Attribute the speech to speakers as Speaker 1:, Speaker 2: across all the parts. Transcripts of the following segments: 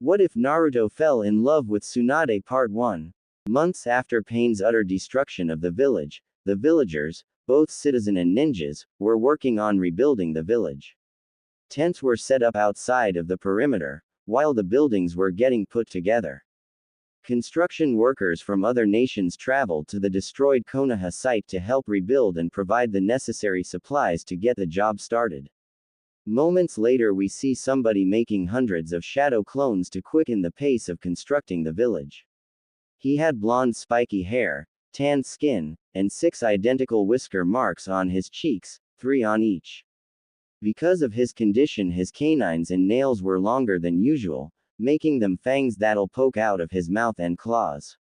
Speaker 1: What if Naruto fell in love with Tsunade Part 1? Months after Pain's utter destruction of the village, the villagers, both citizen and ninjas, were working on rebuilding the village. Tents were set up outside of the perimeter, while the buildings were getting put together. Construction workers from other nations traveled to the destroyed Konoha site to help rebuild and provide the necessary supplies to get the job started. Moments later, we see somebody making hundreds of shadow clones to quicken the pace of constructing the village. He had blonde spiky hair, tanned skin, and 6 identical whisker marks on his cheeks, 3 on each. Because of his condition, his canines and nails were longer than usual, making them fangs that'll poke out of his mouth and claws.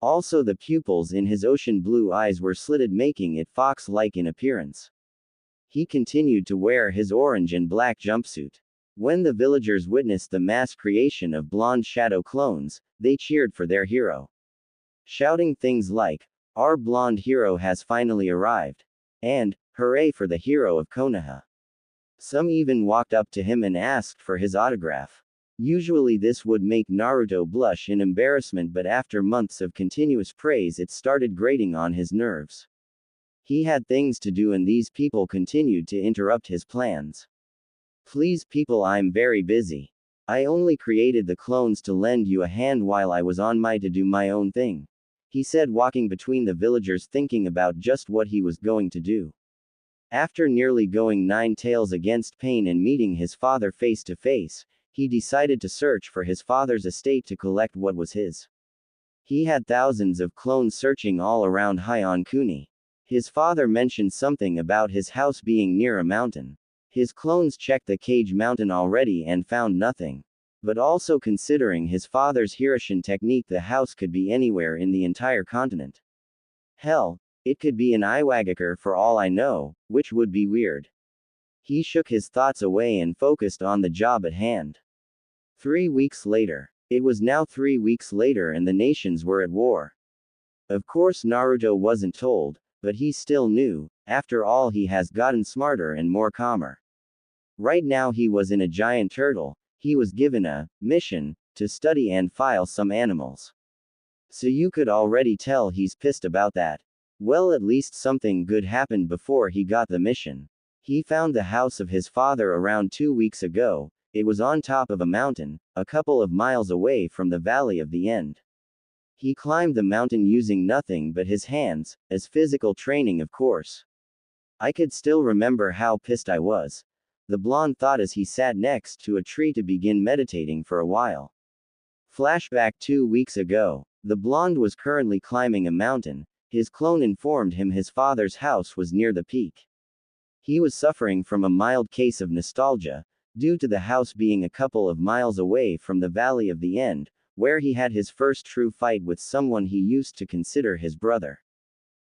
Speaker 1: Also, the pupils in his ocean blue eyes were slitted, making it fox-like in appearance. He continued to wear his orange and black jumpsuit. When the villagers witnessed the mass creation of blonde shadow clones, they cheered for their hero, shouting things like, "Our blonde hero has finally arrived," and, "Hooray for the hero of Konoha." Some even walked up to him and asked for his autograph. Usually this would make Naruto blush in embarrassment, but after months of continuous praise it started grating on his nerves. He had things to do and these people continued to interrupt his plans. "Please people, I'm very busy. I only created the clones to lend you a hand while I was on my to do my own thing," he said, walking between the villagers thinking about just what he was going to do. After nearly going 9 tails against Pain and meeting his father face to face, he decided to search for his father's estate to collect what was his. He had thousands of clones searching all around Hyon-kuni. His father mentioned something about his house being near a mountain. His clones checked the Cage Mountain already and found nothing. But also considering his father's Hiroshin technique, the house could be anywhere in the entire continent. Hell, it could be in Iwagakure for all I know, which would be weird. He shook his thoughts away and focused on the job at hand. 3 weeks later. It was now 3 weeks later and the nations were at war. Of course Naruto wasn't told, but he still knew. After all, he has gotten smarter and more calmer. Right now he was in a giant turtle. He was given a mission to study and file some animals. So you could already tell he's pissed about that. Well, at least something good happened before he got the mission. He found the house of his father around 2 weeks ago. It was on top of a mountain, a couple of miles away from the Valley of the End. He climbed the mountain using nothing but his hands, as physical training, of course. I could still remember how pissed I was, the blonde thought as he sat next to a tree to begin meditating for a while. Flashback 2 weeks ago. The blonde was currently climbing a mountain. His clone informed him his father's house was near the peak. He was suffering from a mild case of nostalgia, due to the house being a couple of miles away from the Valley of the End, where he had his first true fight with someone he used to consider his brother.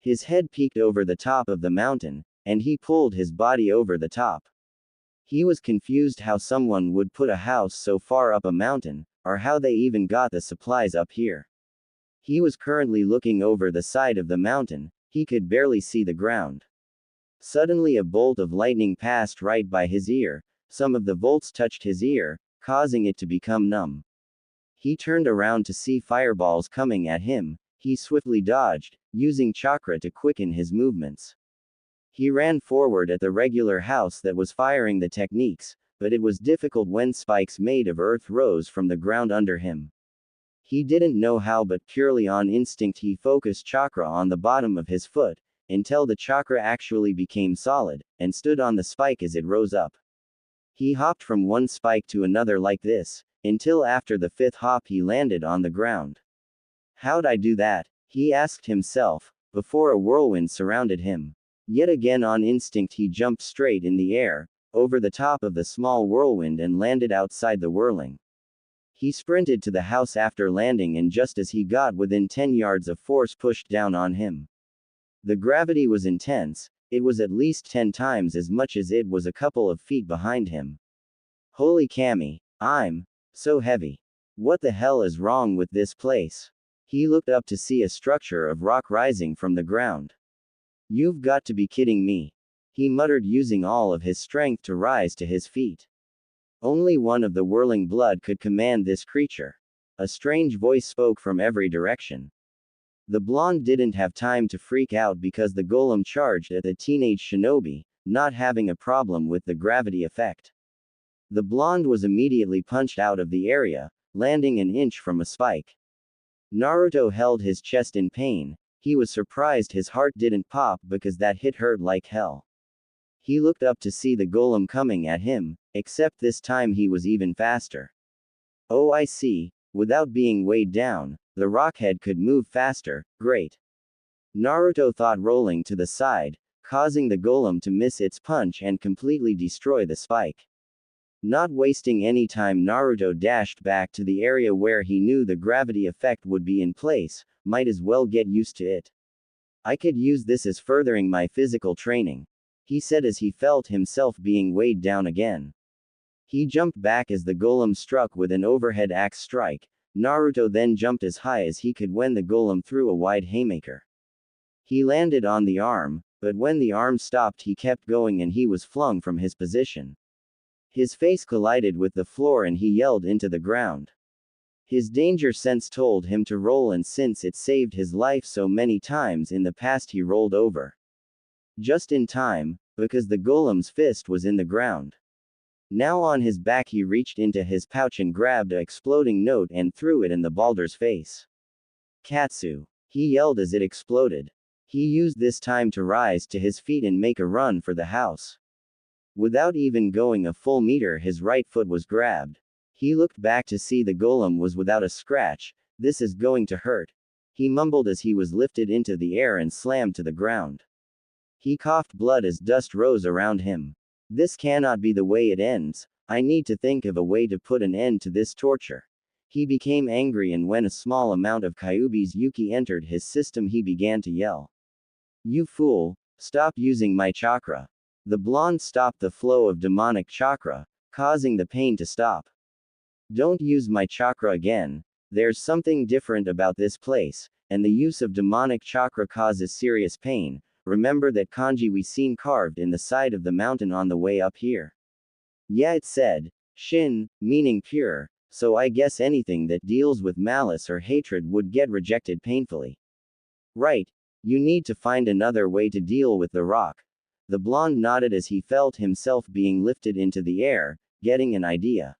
Speaker 1: His head peeked over the top of the mountain, and he pulled his body over the top. He was confused how someone would put a house so far up a mountain, or how they even got the supplies up here. He was currently looking over the side of the mountain. He could barely see the ground. Suddenly a bolt of lightning passed right by his ear. Some of the bolts touched his ear, causing it to become numb. He turned around to see fireballs coming at him. He swiftly dodged, using chakra to quicken his movements. He ran forward at the regular house that was firing the techniques, but it was difficult when spikes made of earth rose from the ground under him. He didn't know how, but purely on instinct he focused chakra on the bottom of his foot, until the chakra actually became solid, and stood on the spike as it rose up. He hopped from one spike to another like this, until after the 5th hop he landed on the ground. How'd I do that? He asked himself, before a whirlwind surrounded him. Yet again on instinct he jumped straight in the air, over the top of the small whirlwind and landed outside the whirling. He sprinted to the house after landing, and just as he got within 10 yards of force pushed down on him. The gravity was intense. It was at least 10 times as much as it was a couple of feet behind him. Holy Kami, I'm so heavy. What the hell is wrong with this place? He looked up to see a structure of rock rising from the ground. You've got to be kidding me, he muttered, using all of his strength to rise to his feet. Only one of the whirling blood could command this creature. A strange voice spoke from every direction. The blonde didn't have time to freak out because the golem charged at the teenage shinobi, not having a problem with the gravity effect. The blonde was immediately punched out of the area, landing an inch from a spike. Naruto held his chest in pain. He was surprised his heart didn't pop because that hit hurt like hell. He looked up to see the golem coming at him, except this time he was even faster. Oh, I see. Without being weighed down, the rockhead could move faster. Great. Naruto thought, rolling to the side, causing the golem to miss its punch and completely destroy the spike. Not wasting any time, Naruto dashed back to the area where he knew the gravity effect would be in place. Might as well get used to it. I could use this as furthering my physical training, he said as he felt himself being weighed down again. He jumped back as the golem struck with an overhead axe strike. Naruto then jumped as high as he could when the golem threw a wide haymaker. He landed on the arm, but when the arm stopped he kept going and he was flung from his position. His face collided with the floor and he yelled into the ground. His danger sense told him to roll, and since it saved his life so many times in the past he rolled over. Just in time, because the golem's fist was in the ground. Now on his back he reached into his pouch and grabbed a exploding note and threw it in the boulder's face. Katsu! He yelled as it exploded. He used this time to rise to his feet and make a run for the house. Without even going a full meter his right foot was grabbed. He looked back to see the golem was without a scratch. This is going to hurt, he mumbled as he was lifted into the air and slammed to the ground. He coughed blood as dust rose around him. This cannot be the way it ends. I need to think of a way to put an end to this torture. He became angry, and when a small amount of Kyuubi's Yuki entered his system he began to yell. You fool! Stop using my chakra! The blonde stopped the flow of demonic chakra, causing the pain to stop. Don't use my chakra again. There's something different about this place, and the use of demonic chakra causes serious pain. Remember that kanji we seen carved in the side of the mountain on the way up here? Yeah, it said, Shin, meaning pure, so I guess anything that deals with malice or hatred would get rejected painfully. Right. You need to find another way to deal with the rock. The blonde nodded as he felt himself being lifted into the air, getting an idea.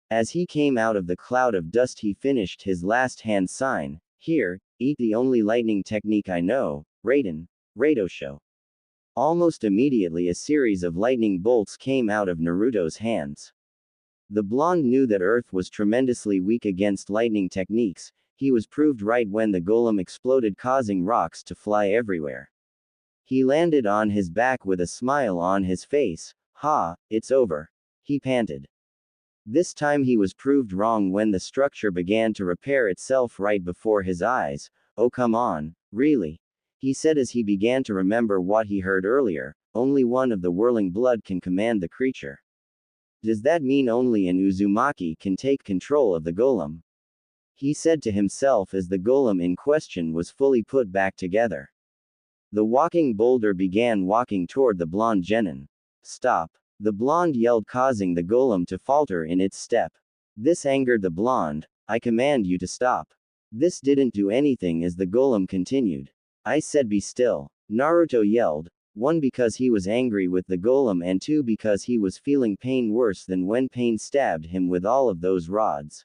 Speaker 1: As he came out of the cloud of dust he finished his last hand sign. Here, eat the only lightning technique I know, Raiden. Radosho. Almost immediately a series of lightning bolts came out of Naruto's hands. The blonde knew that Earth was tremendously weak against lightning techniques. He was proved right when the golem exploded, causing rocks to fly everywhere. He landed on his back with a smile on his face. Ha, it's over, he panted. This time he was proved wrong when the structure began to repair itself right before his eyes. Oh come on, really? He said as he began to remember what he heard earlier. Only one of the whirling blood can command the creature. Does that mean only an Uzumaki can take control of the golem? He said to himself as the golem in question was fully put back together. The walking boulder began walking toward the blonde genin. Stop! The blonde yelled, causing the golem to falter in its step. This angered the blonde. I command you to stop. This didn't do anything as the golem continued. I said be still. Naruto yelled. 1 because he was angry with the golem, and 2 because he was feeling pain worse than when pain stabbed him with all of those rods.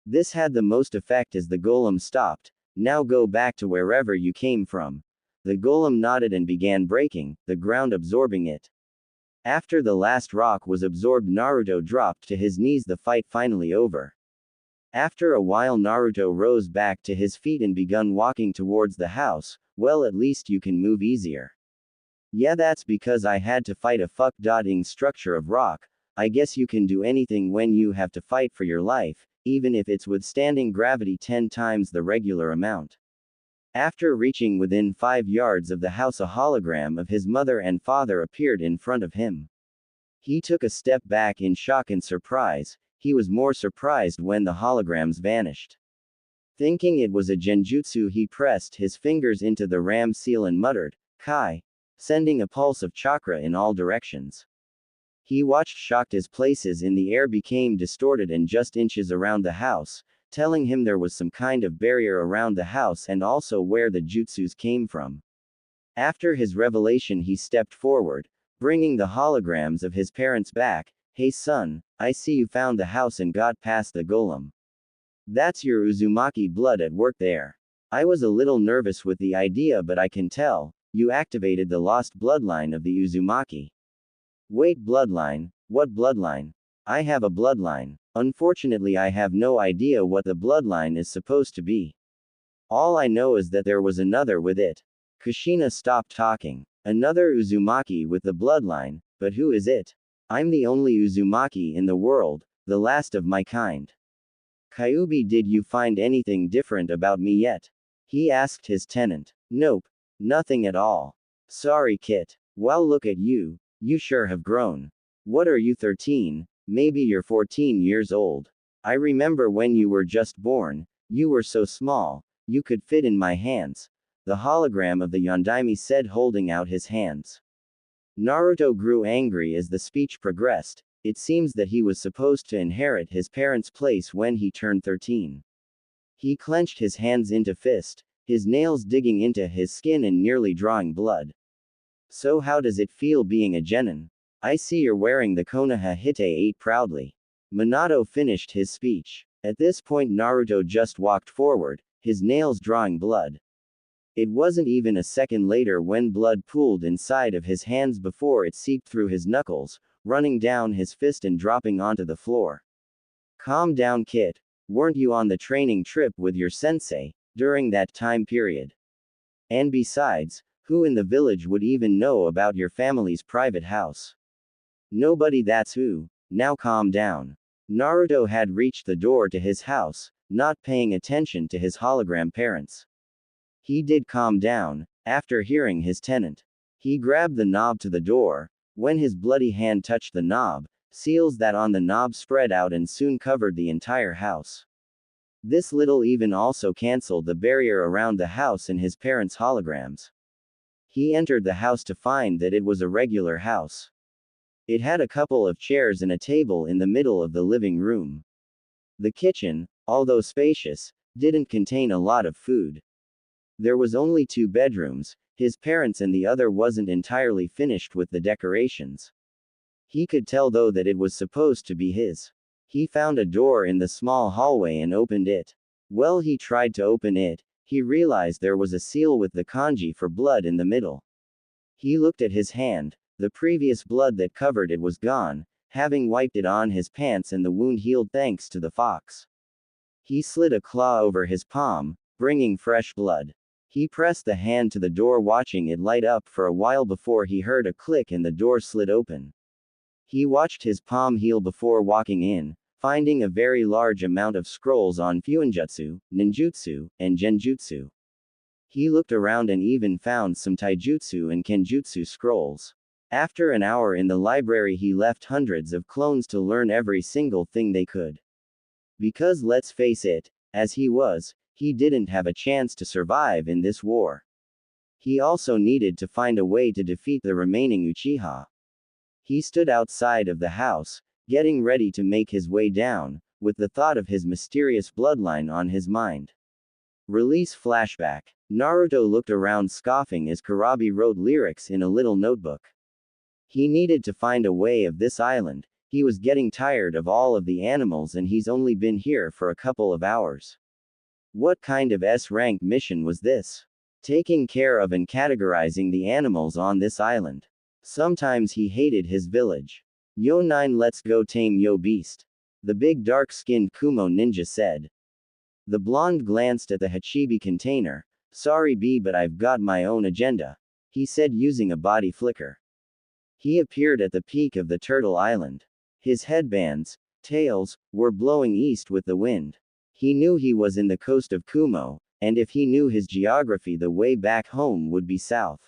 Speaker 1: This had the most effect as the golem stopped. Now go back to wherever you came from. The golem nodded and began breaking, the ground absorbing it. After the last rock was absorbed, Naruto dropped to his knees, the fight finally over. After a while Naruto rose back to his feet and begun walking towards the house. Well, at least you can move easier. Yeah, that's because I had to fight a fuck-dotting structure of rock. I guess you can do anything when you have to fight for your life, even if it's withstanding gravity 10 times the regular amount. After reaching within 5 yards of the house, a hologram of his mother and father appeared in front of him. He took a step back in shock and surprise. He was more surprised when the holograms vanished. Thinking it was a genjutsu, he pressed his fingers into the ram seal and muttered, Kai, sending a pulse of chakra in all directions. He watched shocked as places in the air became distorted and just inches around the house, telling him there was some kind of barrier around the house and also where the jutsus came from. After his revelation he stepped forward, bringing the holograms of his parents back. Hey son, I see you found the house and got past the golem. That's your Uzumaki blood at work there. I was a little nervous with the idea, but I can tell, you activated the lost bloodline of the Uzumaki. Wait, bloodline? What bloodline? I have a bloodline. Unfortunately, I have no idea what the bloodline is supposed to be. All I know is that there was another with it. Kushina stopped talking. Another Uzumaki with the bloodline, but who is it? I'm the only Uzumaki in the world, the last of my kind. Kyubi, did you find anything different about me yet? He asked his tenant. Nope. Nothing at all. Sorry, Kit. Well, look at you. You sure have grown. What are you, 13? Maybe you're 14 years old. I remember when you were just born, you were so small, you could fit in my hands. The hologram of the Yondaime said, holding out his hands. Naruto grew angry as the speech progressed. It seems that he was supposed to inherit his parents' place when he turned 13. He clenched his hands into fist, his nails digging into his skin and nearly drawing blood. So how does it feel being a genin? I see you're wearing the Konoha Hite 8 proudly. Minato finished his speech. At this point Naruto just walked forward, his nails drawing blood. It wasn't even a second later when blood pooled inside of his hands before it seeped through his knuckles, running down his fist and dropping onto the floor. Calm down, Kit. Weren't you on the training trip with your sensei, during that time period? And besides, who in the village would even know about your family's private house? Nobody, that's who. Now calm down. Naruto had reached the door to his house, not paying attention to his hologram parents. He did calm down, after hearing his tenant. He grabbed the knob to the door. When his bloody hand touched the knob, seals that on the knob spread out and soon covered the entire house. This little even also cancelled the barrier around the house and his parents' holograms. He entered the house to find that it was a regular house. It had a couple of chairs and a table in the middle of the living room. The kitchen, although spacious, didn't contain a lot of food. There was only 2 bedrooms, his parents, and the other wasn't entirely finished with the decorations. He could tell though that it was supposed to be his. He found a door in the small hallway and opened it. Well, he tried to open it, he realized there was a seal with the kanji for blood in the middle. He looked at his hand, the previous blood that covered it was gone, having wiped it on his pants, and the wound healed thanks to the fox. He slid a claw over his palm, bringing fresh blood. He pressed the hand to the door, watching it light up for a while before he heard a click and the door slid open. He watched his palm heal before walking in, finding a very large amount of scrolls on Fuinjutsu, Ninjutsu, and Genjutsu. He looked around and even found some Taijutsu and Kenjutsu scrolls. After an hour in the library, he left hundreds of clones to learn every single thing they could. Because let's face it, as he didn't have a chance to survive in this war. He also needed to find a way to defeat the remaining Uchiha. He stood outside of the house, getting ready to make his way down, with the thought of his mysterious bloodline on his mind. Release flashback. Naruto looked around scoffing as Kurabi wrote lyrics in a little notebook. He needed to find a way of this island. He was getting tired of all of the animals and he's only been here for a couple of hours. What kind of S-rank mission was this? Taking care of and categorizing the animals on this island. Sometimes he hated his village. Yo 9, let's go tame yo beast. The big dark-skinned Kumo ninja said. The blonde glanced at the Hachibi container. Sorry B, but I've got my own agenda, he said using a body flicker. He appeared at the peak of the turtle island. His headbands, tails, were blowing east with the wind. He knew he was in the coast of Kumo, and if he knew his geography, the way back home would be south.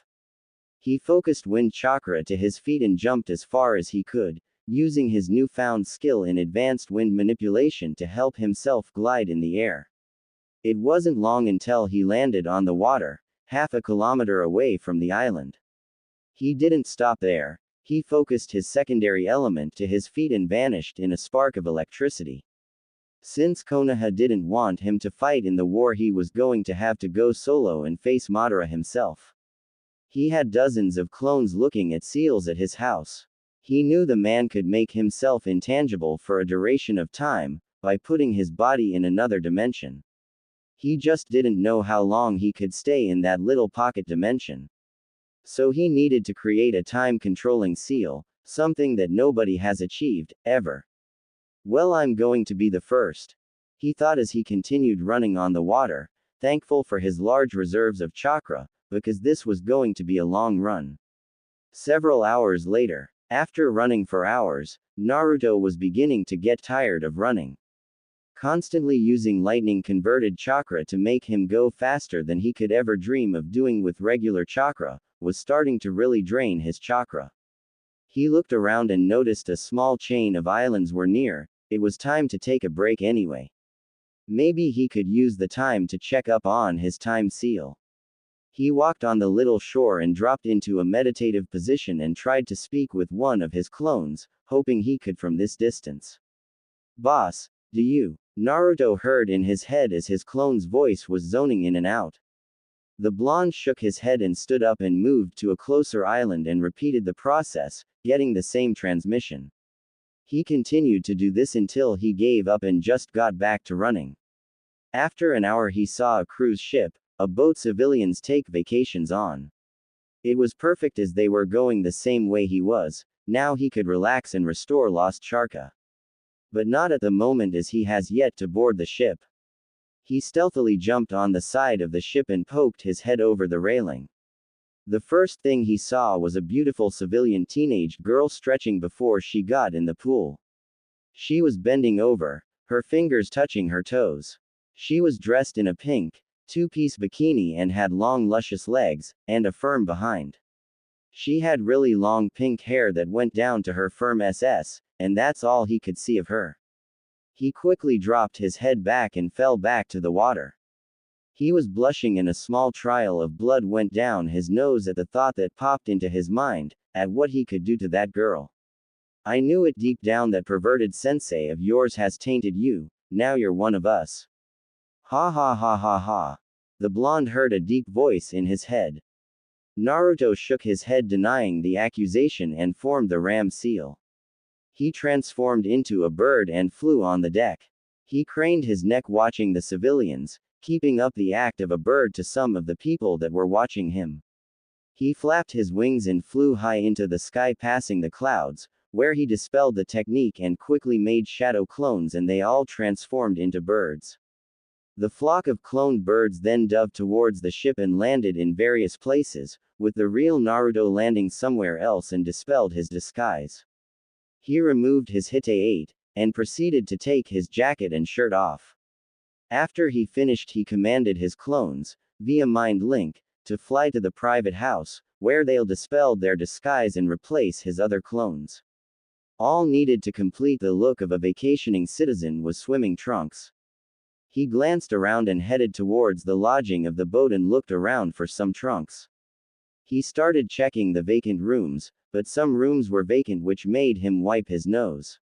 Speaker 1: He focused wind chakra to his feet and jumped as far as he could, using his newfound skill in advanced wind manipulation to help himself glide in the air. It wasn't long until he landed on the water, half a kilometer away from the island. He didn't stop there. He focused his secondary element to his feet and vanished in a spark of electricity. Since Konoha didn't want him to fight in the war, he was going to have to go solo and face Madara himself. He had dozens of clones looking at seals at his house. He knew the man could make himself intangible for a duration of time, by putting his body in another dimension. He just didn't know how long he could stay in that little pocket dimension. So he needed to create a time-controlling seal, something that nobody has achieved, ever. Well, I'm going to be the first, he thought as he continued running on the water, thankful for his large reserves of chakra, because this was going to be a long run. Several hours later, after running for hours, Naruto was beginning to get tired of running. Constantly using lightning-converted chakra to make him go faster than he could ever dream of doing with regular chakra, was starting to really drain his chakra. He looked around and noticed a small chain of islands were near. It was time to take a break anyway. Maybe he could use the time to check up on his time seal. He walked on the little shore and dropped into a meditative position and tried to speak with one of his clones, hoping he could from this distance. Boss, do you? Naruto heard in his head as his clone's voice was zoning in and out. The blonde shook his head and stood up and moved to a closer island and repeated the process, getting the same transmission. He continued to do this until he gave up and just got back to running. After an hour he saw a cruise ship, a boat civilians take vacations on. It was perfect as they were going the same way he was. Now he could relax and restore lost chakra. But not at the moment, as he has yet to board the ship. He stealthily jumped on the side of the ship and poked his head over the railing. The first thing he saw was a beautiful civilian teenage girl stretching before she got in the pool. She was bending over, her fingers touching her toes. She was dressed in a pink, two-piece bikini and had long luscious legs, and a firm behind. She had really long pink hair that went down to her firm SS, and that's all he could see of her. He quickly dropped his head back and fell back to the water. He was blushing and a small trail of blood went down his nose at the thought that popped into his mind, at what he could do to that girl. I knew it deep down, that perverted sensei of yours has tainted you, now you're one of us. Ha ha ha ha ha. The blonde heard a deep voice in his head. Naruto shook his head denying the accusation and formed the ram seal. He transformed into a bird and flew on the deck. He craned his neck watching the civilians, keeping up the act of a bird to some of the people that were watching him. He flapped his wings and flew high into the sky passing the clouds, where he dispelled the technique and quickly made shadow clones and they all transformed into birds. The flock of cloned birds then dove towards the ship and landed in various places, with the real Naruto landing somewhere else and dispelled his disguise. He removed his Hite-8, and proceeded to take his jacket and shirt off. After he finished he commanded his clones, via mind link, to fly to the private house, where they'll dispel their disguise and replace his other clones. All needed to complete the look of a vacationing citizen was swimming trunks. He glanced around and headed towards the lodging of the boat and looked around for some trunks. He started checking the vacant rooms, but some rooms were vacant, which made him wipe his nose.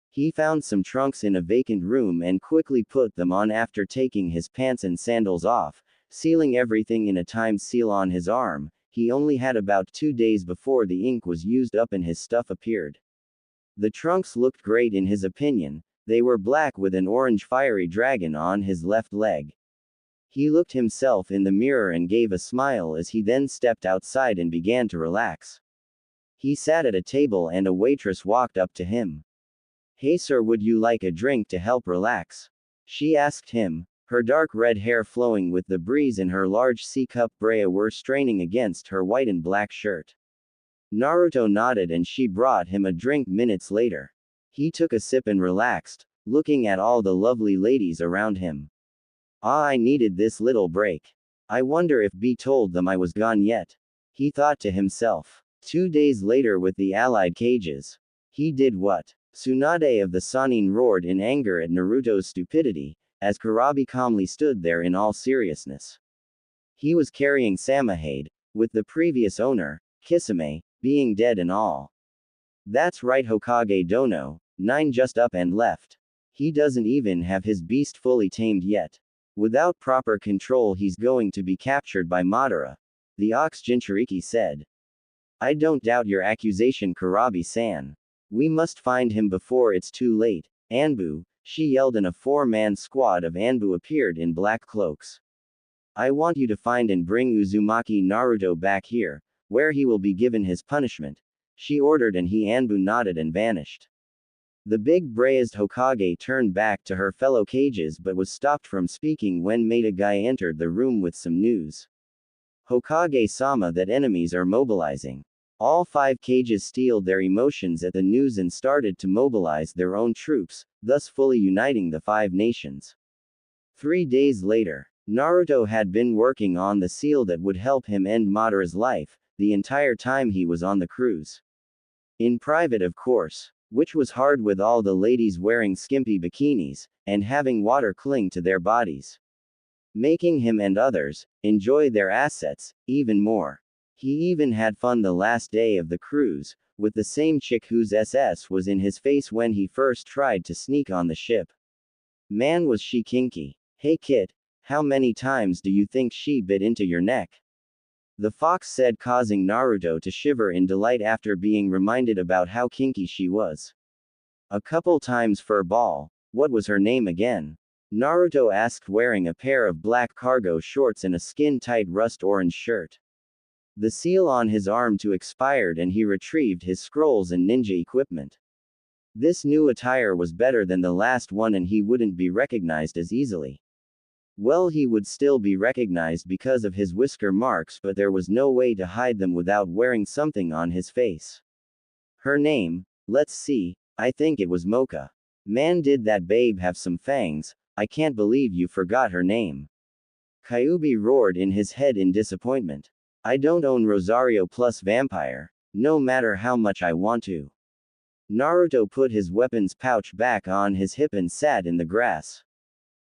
Speaker 1: He found some trunks in a vacant room and quickly put them on after taking his pants and sandals off, sealing everything in a time seal on his arm. He only had about 2 days before the ink was used up and his stuff appeared. The trunks looked great in his opinion. They were black with an orange fiery dragon on his left leg. He looked himself in the mirror and gave a smile as he then stepped outside and began to relax. He sat at a table and a waitress walked up to him. "Hey sir, would you like a drink to help relax?" she asked him. Her dark red hair flowing with the breeze and her large C-cup brea were straining against her white and black shirt. Naruto nodded and she brought him a drink minutes later. He took a sip and relaxed, looking at all the lovely ladies around him. Ah, I needed this little break. I wonder if B told them I was gone yet. He thought to himself. 2 days later with the allied cages. He did what? Tsunade of the Sannin roared in anger at Naruto's stupidity, as Kurabi calmly stood there in all seriousness. He was carrying Samahade, with the previous owner, Kisame, being dead and all. That's right, Hokage Dono. 9 just up and left. He doesn't even have his beast fully tamed yet. Without proper control he's going to be captured by Madara. The Ox Jinchuriki said. I don't doubt your accusation, Kurabi-san. We must find him before it's too late. Anbu, she yelled, and a 4-man squad of Anbu appeared in black cloaks. I want you to find and bring Uzumaki Naruto back here, where he will be given his punishment, she ordered, and Anbu nodded and vanished. The big braised Hokage turned back to her fellow cages but was stopped from speaking when Metagai entered the room with some news. Hokage-sama, that enemies are mobilizing. All 5 cages steeled their emotions at the news and started to mobilize their own troops, thus fully uniting the 5 nations. 3 days later, Naruto had been working on the seal that would help him end Madara's life, the entire time he was on the cruise. In private, of course, which was hard with all the ladies wearing skimpy bikinis, and having water cling to their bodies, making him and others enjoy their assets even more. He even had fun the last day of the cruise, with the same chick whose SS was in his face when he first tried to sneak on the ship. Man, was she kinky. Hey kid, how many times do you think she bit into your neck? The fox said, causing Naruto to shiver in delight after being reminded about how kinky she was. A couple times, fur ball. What was her name again? Naruto asked, wearing a pair of black cargo shorts and a skin-tight rust orange shirt. The seal on his arm too expired and he retrieved his scrolls and ninja equipment. This new attire was better than the last one and he wouldn't be recognized as easily. Well, he would still be recognized because of his whisker marks, but there was no way to hide them without wearing something on his face. Her name? Let's see, I think it was Mocha. Man, did that babe have some fangs? I can't believe you forgot her name. Kyuubi roared in his head in disappointment. I don't own Rosario plus Vampire, no matter how much I want to. Naruto put his weapons pouch back on his hip and sat in the grass.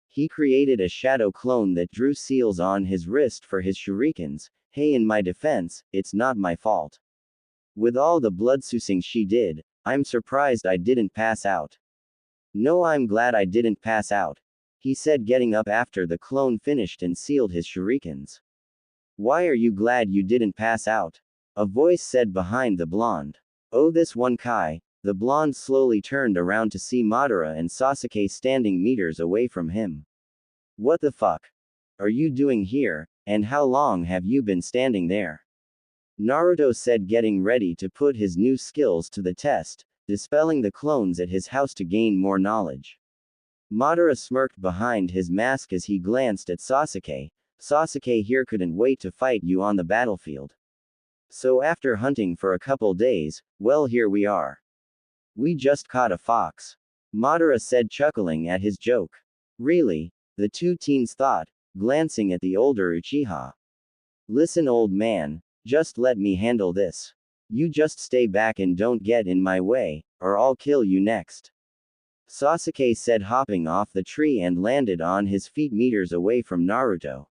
Speaker 1: He created a shadow clone that drew seals on his wrist for his shurikens. Hey, in my defense, it's not my fault. With all the bloodsucing she did, I'm surprised I didn't pass out. No, I'm glad I didn't pass out, he said, getting up after the clone finished and sealed his shurikens. Why are you glad you didn't pass out? A voice said behind the blonde. Oh, this one Kai. The blonde slowly turned around to see Madara and Sasuke standing meters away from him. What the fuck are you doing here, and how long have you been standing there? Naruto said, getting ready to put his new skills to the test, dispelling the clones at his house to gain more knowledge. Madara smirked behind his mask as he glanced at Sasuke. Sasuke here couldn't wait to fight you on the battlefield. So after hunting for a couple days, well, here we are. We just caught a fox. Madara said, chuckling at his joke. Really? The 2 teens thought, glancing at the older Uchiha. Listen, old man, just let me handle this. You just stay back and don't get in my way, or I'll kill you next. Sasuke said, hopping off the tree and landed on his feet meters away from Naruto.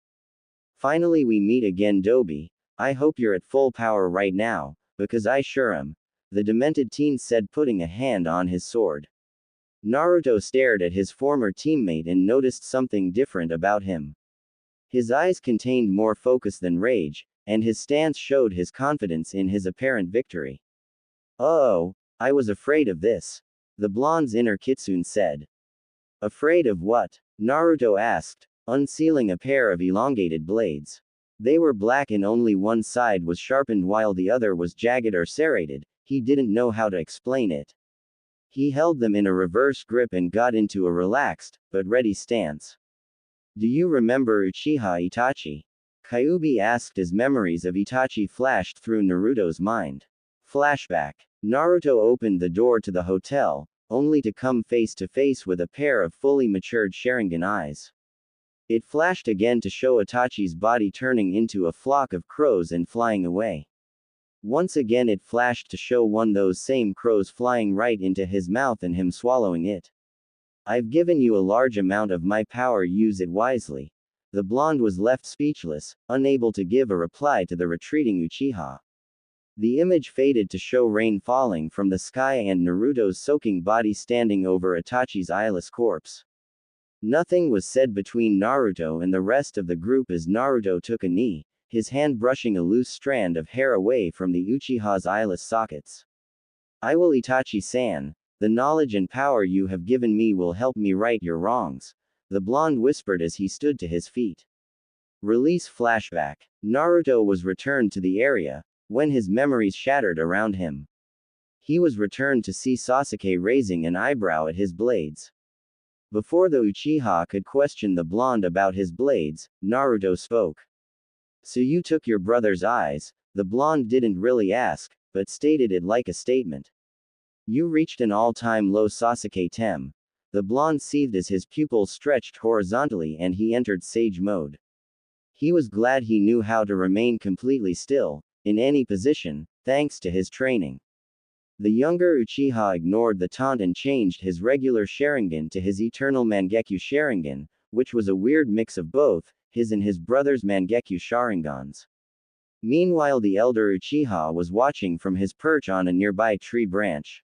Speaker 1: Finally we meet again, Dobi. I hope you're at full power right now, because I sure am, the demented teen said, putting a hand on his sword. Naruto stared at his former teammate and noticed something different about him. His eyes contained more focus than rage, and his stance showed his confidence in his apparent victory. Oh, I was afraid of this, the blonde's inner kitsune said. Afraid of what? Naruto asked, unsealing a pair of elongated blades. They were black and only one side was sharpened while the other was jagged or serrated. He didn't know how to explain it. He held them in a reverse grip and got into a relaxed, but ready stance. Do you remember Uchiha Itachi? Kyuubi asked as memories of Itachi flashed through Naruto's mind. Flashback. Naruto opened the door to the hotel, only to come face to face with a pair of fully matured Sharingan eyes. It flashed again to show Itachi's body turning into a flock of crows and flying away. Once again it flashed to show one those same crows flying right into his mouth and him swallowing it. I've given you a large amount of my power, use it wisely. The blonde was left speechless, unable to give a reply to the retreating Uchiha. The image faded to show rain falling from the sky and Naruto's soaking body standing over Itachi's eyeless corpse. Nothing was said between Naruto and the rest of the group as Naruto took a knee, his hand brushing a loose strand of hair away from the Uchiha's eyeless sockets. I will, Itachi-san. The knowledge and power you have given me will help me right your wrongs, the blonde whispered as he stood to his feet. Release flashback. Naruto was returned to the area, when his memories shattered around him. He was returned to see Sasuke raising an eyebrow at his blades. Before the Uchiha could question the blonde about his blades, Naruto spoke. So you took your brother's eyes? The blonde didn't really ask, but stated it like a statement. You reached an all-time low, Sasuke Tem. The blonde seethed as his pupils stretched horizontally and he entered sage mode. He was glad he knew how to remain completely still, in any position, thanks to his training. The younger Uchiha ignored the taunt and changed his regular Sharingan to his eternal Mangekyo Sharingan, which was a weird mix of both, his and his brother's Mangekyo Sharingans. Meanwhile, the elder Uchiha was watching from his perch on a nearby tree branch.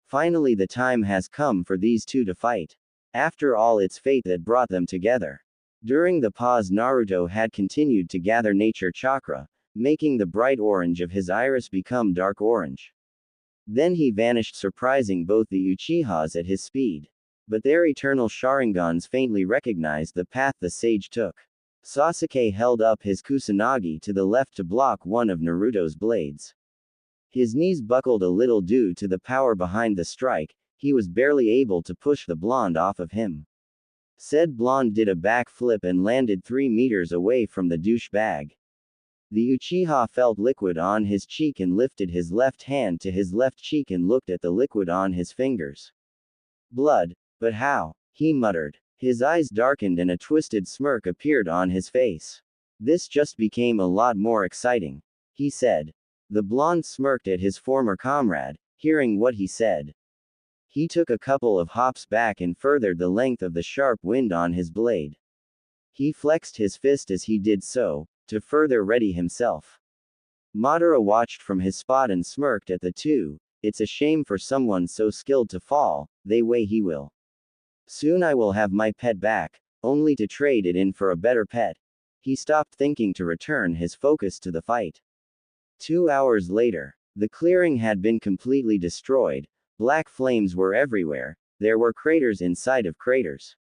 Speaker 1: Finally, the time has come for these two to fight. After all, it's fate that brought them together. During the pause, Naruto had continued to gather nature chakra, making the bright orange of his iris become dark orange. Then he vanished, surprising both the Uchihas at his speed. But their eternal Sharingans faintly recognized the path the sage took. Sasuke held up his Kusanagi to the left to block one of Naruto's blades. His knees buckled a little due to the power behind the strike, he was barely able to push the blonde off of him. Said blonde did a backflip and landed 3 meters away from the douchebag. The Uchiha felt liquid on his cheek and lifted his left hand to his left cheek and looked at the liquid on his fingers. Blood? But how? He muttered. His eyes darkened and a twisted smirk appeared on his face. This just became a lot more exciting, he said. The blonde smirked at his former comrade, hearing what he said. He took a couple of hops back and furthered the length of the sharp wind on his blade. He flexed his fist as he did so, to further ready himself. Madara watched from his spot and smirked at the two. It's a shame for someone so skilled to fall, they way he will. Soon I will have my pet back, only to trade it in for a better pet. He stopped thinking to return his focus to the fight. 2 hours later, the clearing had been completely destroyed, black flames were everywhere, there were craters inside of craters.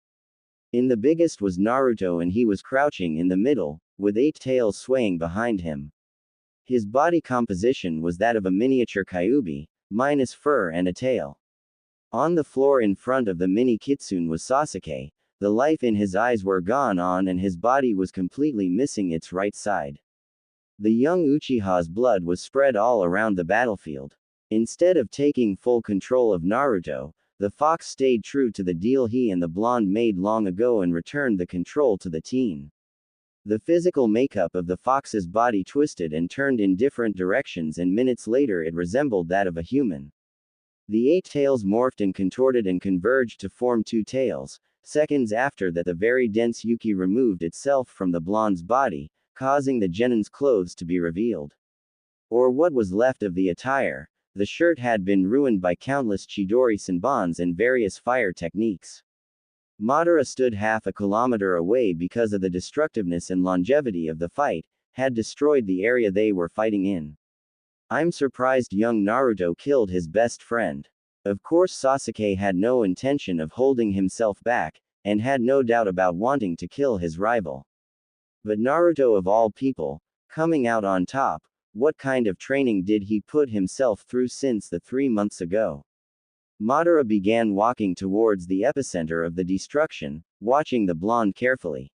Speaker 1: In the biggest was Naruto and he was crouching in the middle, with 8 tails swaying behind him. His body composition was that of a miniature Kyuubi, minus fur and a tail. On the floor in front of the mini kitsune was Sasuke, the life in his eyes were gone on and his body was completely missing its right side. The young Uchiha's blood was spread all around the battlefield. Instead of taking full control of Naruto, the fox stayed true to the deal he and the blonde made long ago and returned the control to the teen. The physical makeup of the fox's body twisted and turned in different directions and minutes later it resembled that of a human. The 8 tails morphed and contorted and converged to form 2 tails. Seconds after that, the very dense Yuki removed itself from the blonde's body, causing the genin's clothes to be revealed. Or what was left of the attire. The shirt had been ruined by countless Chidori Senbons and various fire techniques. Madara stood half a kilometer away because of the destructiveness and longevity of the fight, had destroyed the area they were fighting in. I'm surprised young Naruto killed his best friend. Of course Sasuke had no intention of holding himself back, and had no doubt about wanting to kill his rival. But Naruto of all people, coming out on top, what kind of training did he put himself through since the 3 months ago? Madara began walking towards the epicenter of the destruction, watching the blonde carefully.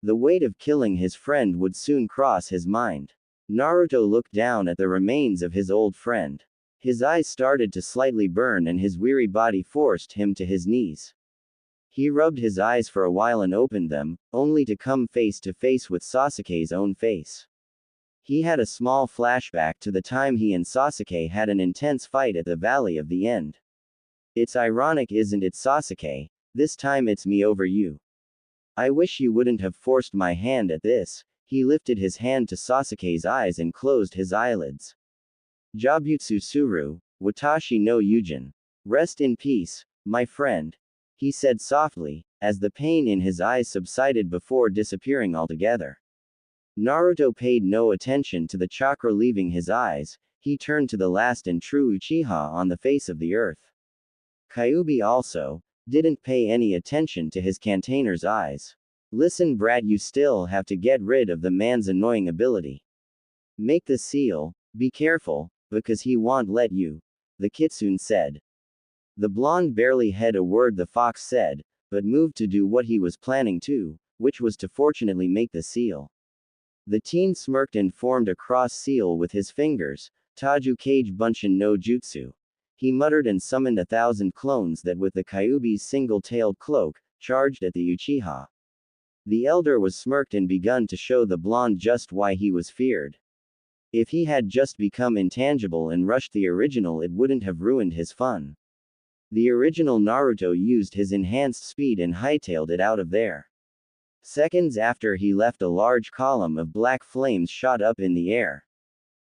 Speaker 1: The weight of killing his friend would soon cross his mind. Naruto looked down at the remains of his old friend. His eyes started to slightly burn and his weary body forced him to his knees. He rubbed his eyes for a while and opened them, only to come face to face with Sasuke's own face. He had a small flashback to the time he and Sasuke had an intense fight at the Valley of the End. It's ironic, isn't it, Sasuke? This time it's me over you. I wish you wouldn't have forced my hand at this. He lifted his hand to Sasuke's eyes and closed his eyelids. Jabutsu Suru, Watashi no Yujin. Rest in peace, my friend. He said softly, as the pain in his eyes subsided before disappearing altogether. Naruto paid no attention to the chakra leaving his eyes, he turned to the last and true Uchiha on the face of the earth. Kyuubi also didn't pay any attention to his container's eyes. Listen, brat, you still have to get rid of the man's annoying ability. Make the seal, be careful, because he won't let you, the kitsune said. The blonde barely heard a word the fox said, but moved to do what he was planning to, which was to fortunately make the seal. The teen smirked and formed a cross seal with his fingers, Taju Kage Bunshin no Jutsu. He muttered and summoned 1,000 clones that with the Kyuubi's single-tailed cloak, charged at the Uchiha. The elder was smirked and begun to show the blonde just why he was feared. If he had just become intangible and rushed the original, it wouldn't have ruined his fun. The original Naruto used his enhanced speed and hightailed it out of there. Seconds after he left, a large column of black flames shot up in the air.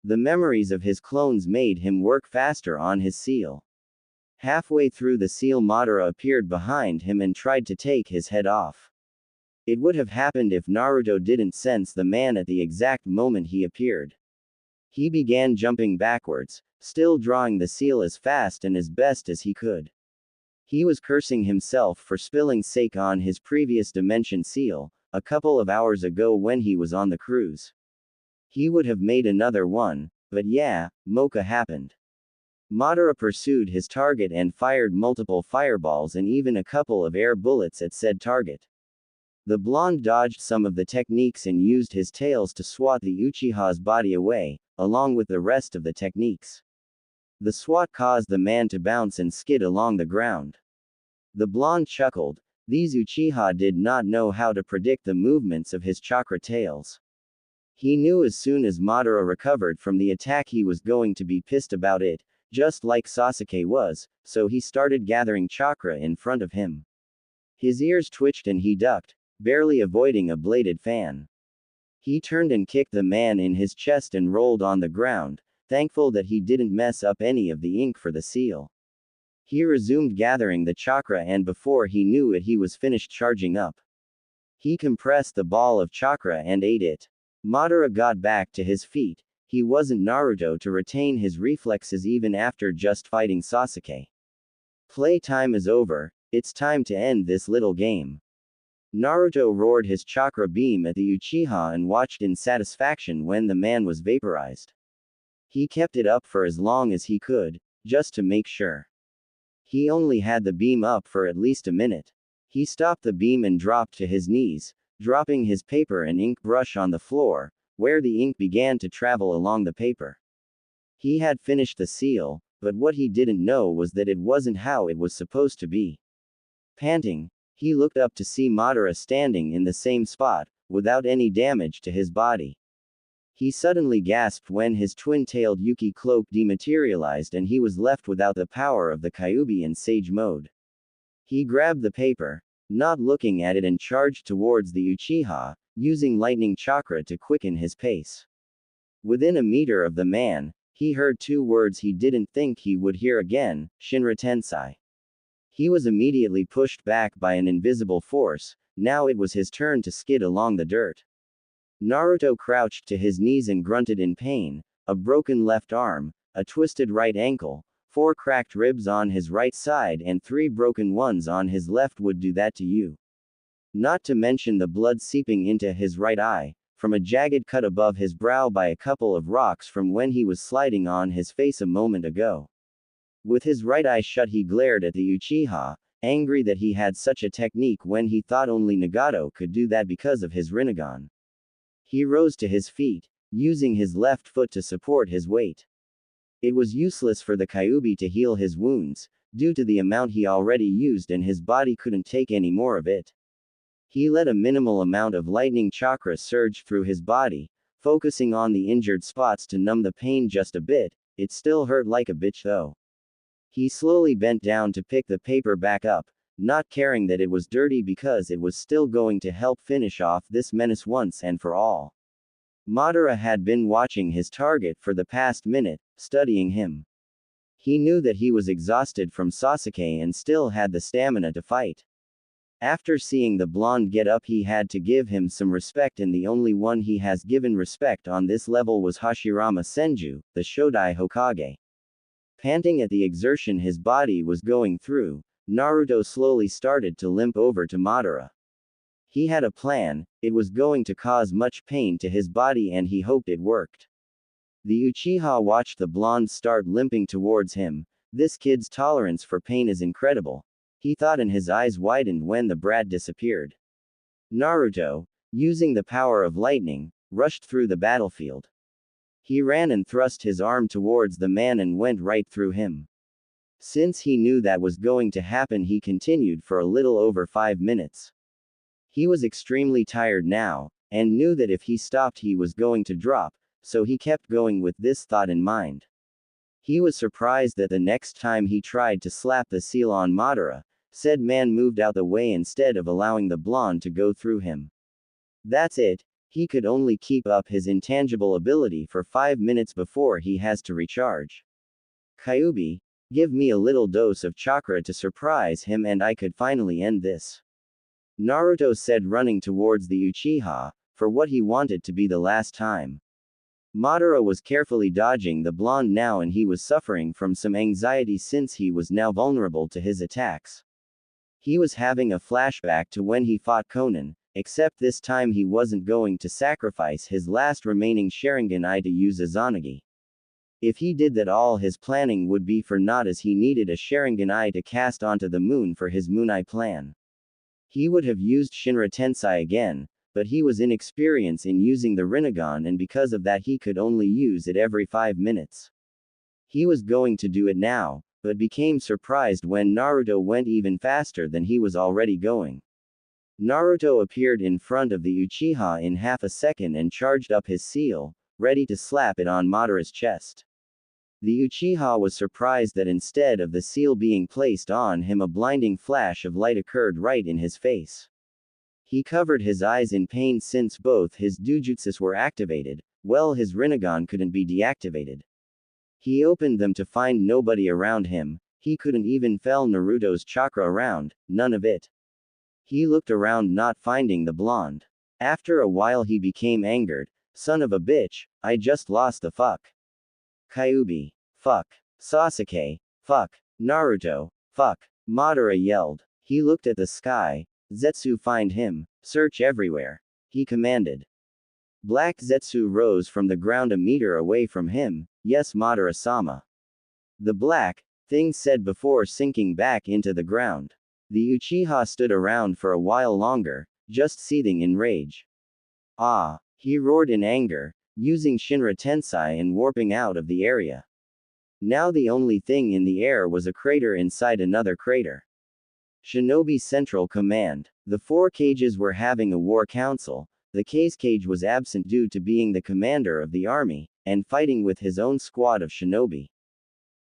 Speaker 1: The memories of his clones made him work faster on his seal. Halfway through the seal, Madara appeared behind him and tried to take his head off. It would have happened if Naruto didn't sense the man at the exact moment he appeared. He began jumping backwards, still drawing the seal as fast and as best as he could. He was cursing himself for spilling sake on his previous dimension seal, a couple of hours ago when he was on the cruise. He would have made another one, but yeah, Mocha happened. Madara pursued his target and fired multiple fireballs and even a couple of air bullets at said target. The blonde dodged some of the techniques and used his tails to swat the Uchiha's body away, along with the rest of the techniques. The swat caused the man to bounce and skid along the ground. The blonde chuckled. These Uchiha did not know how to predict the movements of his chakra tails. He knew as soon as Madara recovered from the attack he was going to be pissed about it, just like Sasuke was, so he started gathering chakra in front of him. His ears twitched and he ducked, barely avoiding a bladed fan. He turned and kicked the man in his chest and rolled on the ground, thankful that he didn't mess up any of the ink for the seal. He resumed gathering the chakra and before he knew it he was finished charging up. He compressed the ball of chakra and ate it. Madara got back to his feet. He wasn't Naruto to retain his reflexes even after just fighting Sasuke. Play time is over, it's time to end this little game. Naruto roared his chakra beam at the Uchiha and watched in satisfaction when the man was vaporized. He kept it up for as long as he could, just to make sure. He only had the beam up for at least a minute. He stopped the beam and dropped to his knees, dropping his paper and ink brush on the floor, where the ink began to travel along the paper. He had finished the seal, but what he didn't know was that it wasn't how it was supposed to be. Panting, he looked up to see Madara standing in the same spot, without any damage to his body. He suddenly gasped when his twin-tailed Yuki cloak dematerialized and he was left without the power of the Kyuubi in Sage mode. He grabbed the paper, not looking at it, and charged towards the Uchiha, using lightning chakra to quicken his pace. Within a meter of the man, he heard two words he didn't think he would hear again, Shinra Tensei. He was immediately pushed back by an invisible force. Now it was his turn to skid along the dirt. Naruto crouched to his knees and grunted in pain. A broken left arm, a twisted right ankle, 4 cracked ribs on his right side and 3 broken ones on his left would do that to you. Not to mention the blood seeping into his right eye, from a jagged cut above his brow by a couple of rocks from when he was sliding on his face a moment ago. With his right eye shut he glared at the Uchiha, angry that he had such a technique when he thought only Nagato could do that because of his Rinnegan. He rose to his feet, using his left foot to support his weight. It was useless for the Kyuubi to heal his wounds, due to the amount he already used and his body couldn't take any more of it. He let a minimal amount of lightning chakra surge through his body, focusing on the injured spots to numb the pain just a bit. It still hurt like a bitch though. He slowly bent down to pick the paper back up, not caring that it was dirty because it was still going to help finish off this menace once and for all. Madara had been watching his target for the past minute, studying him. He knew that he was exhausted from Sasuke and still had the stamina to fight. After seeing the blonde get up, he had to give him some respect, and the only one he has given respect on this level was Hashirama Senju, the Shodai Hokage. Panting at the exertion his body was going through, Naruto slowly started to limp over to Madara. He had a plan. It was going to cause much pain to his body and he hoped it worked. The Uchiha watched the blonde start limping towards him. This kid's tolerance for pain is incredible, he thought, and his eyes widened when the brat disappeared. Naruto, using the power of lightning, rushed through the battlefield. He ran and thrust his arm towards the man and went right through him. Since he knew that was going to happen, he continued for a little over 5 minutes. He was extremely tired now, and knew that if he stopped he was going to drop, so he kept going with this thought in mind. He was surprised that the next time he tried to slap the seal on Madara, said man moved out the way instead of allowing the blonde to go through him. That's it, he could only keep up his intangible ability for 5 minutes before he has to recharge. Kyuubi, give me a little dose of chakra to surprise him and I could finally end this. Naruto said, running towards the Uchiha, for what he wanted to be the last time. Madara was carefully dodging the blonde now, and he was suffering from some anxiety since he was now vulnerable to his attacks. He was having a flashback to when he fought Konan, except this time he wasn't going to sacrifice his last remaining Sharingan to use Izanagi. If he did that, all his planning would be for naught, as he needed a Sharingan to cast onto the moon for his Moon plan. He would have used Shinra Tensei again, but he was inexperienced in using the Rinnegan, and because of that he could only use it every 5 minutes. He was going to do it now, but became surprised when Naruto went even faster than he was already going. Naruto appeared in front of the Uchiha in half a second and charged up his seal, ready to slap it on Madara's chest. The Uchiha was surprised that instead of the seal being placed on him, a blinding flash of light occurred right in his face. He covered his eyes in pain since both his dojutsus were activated, well, his Rinnegan couldn't be deactivated. He opened them to find nobody around him. He couldn't even feel Naruto's chakra around, none of it. He looked around, not finding the blonde. After a while he became angered. Son of a bitch, I just lost the fuck. Kyuubi. Fuck. Sasuke. Fuck. Naruto. Fuck. Madara yelled. He looked at the sky. Zetsu, find him. Search everywhere, he commanded. Black Zetsu rose from the ground a meter away from him. Yes, Madara-sama. The black thing said before sinking back into the ground. The Uchiha stood around for a while longer, just seething in rage. Ah! He roared in anger, using Shinra Tensei and warping out of the area. Now the only thing in the air was a crater inside another crater. Shinobi Central Command. The 4 cages were having a war council. The Case Cage was absent due to being the commander of the army, and fighting with his own squad of shinobi.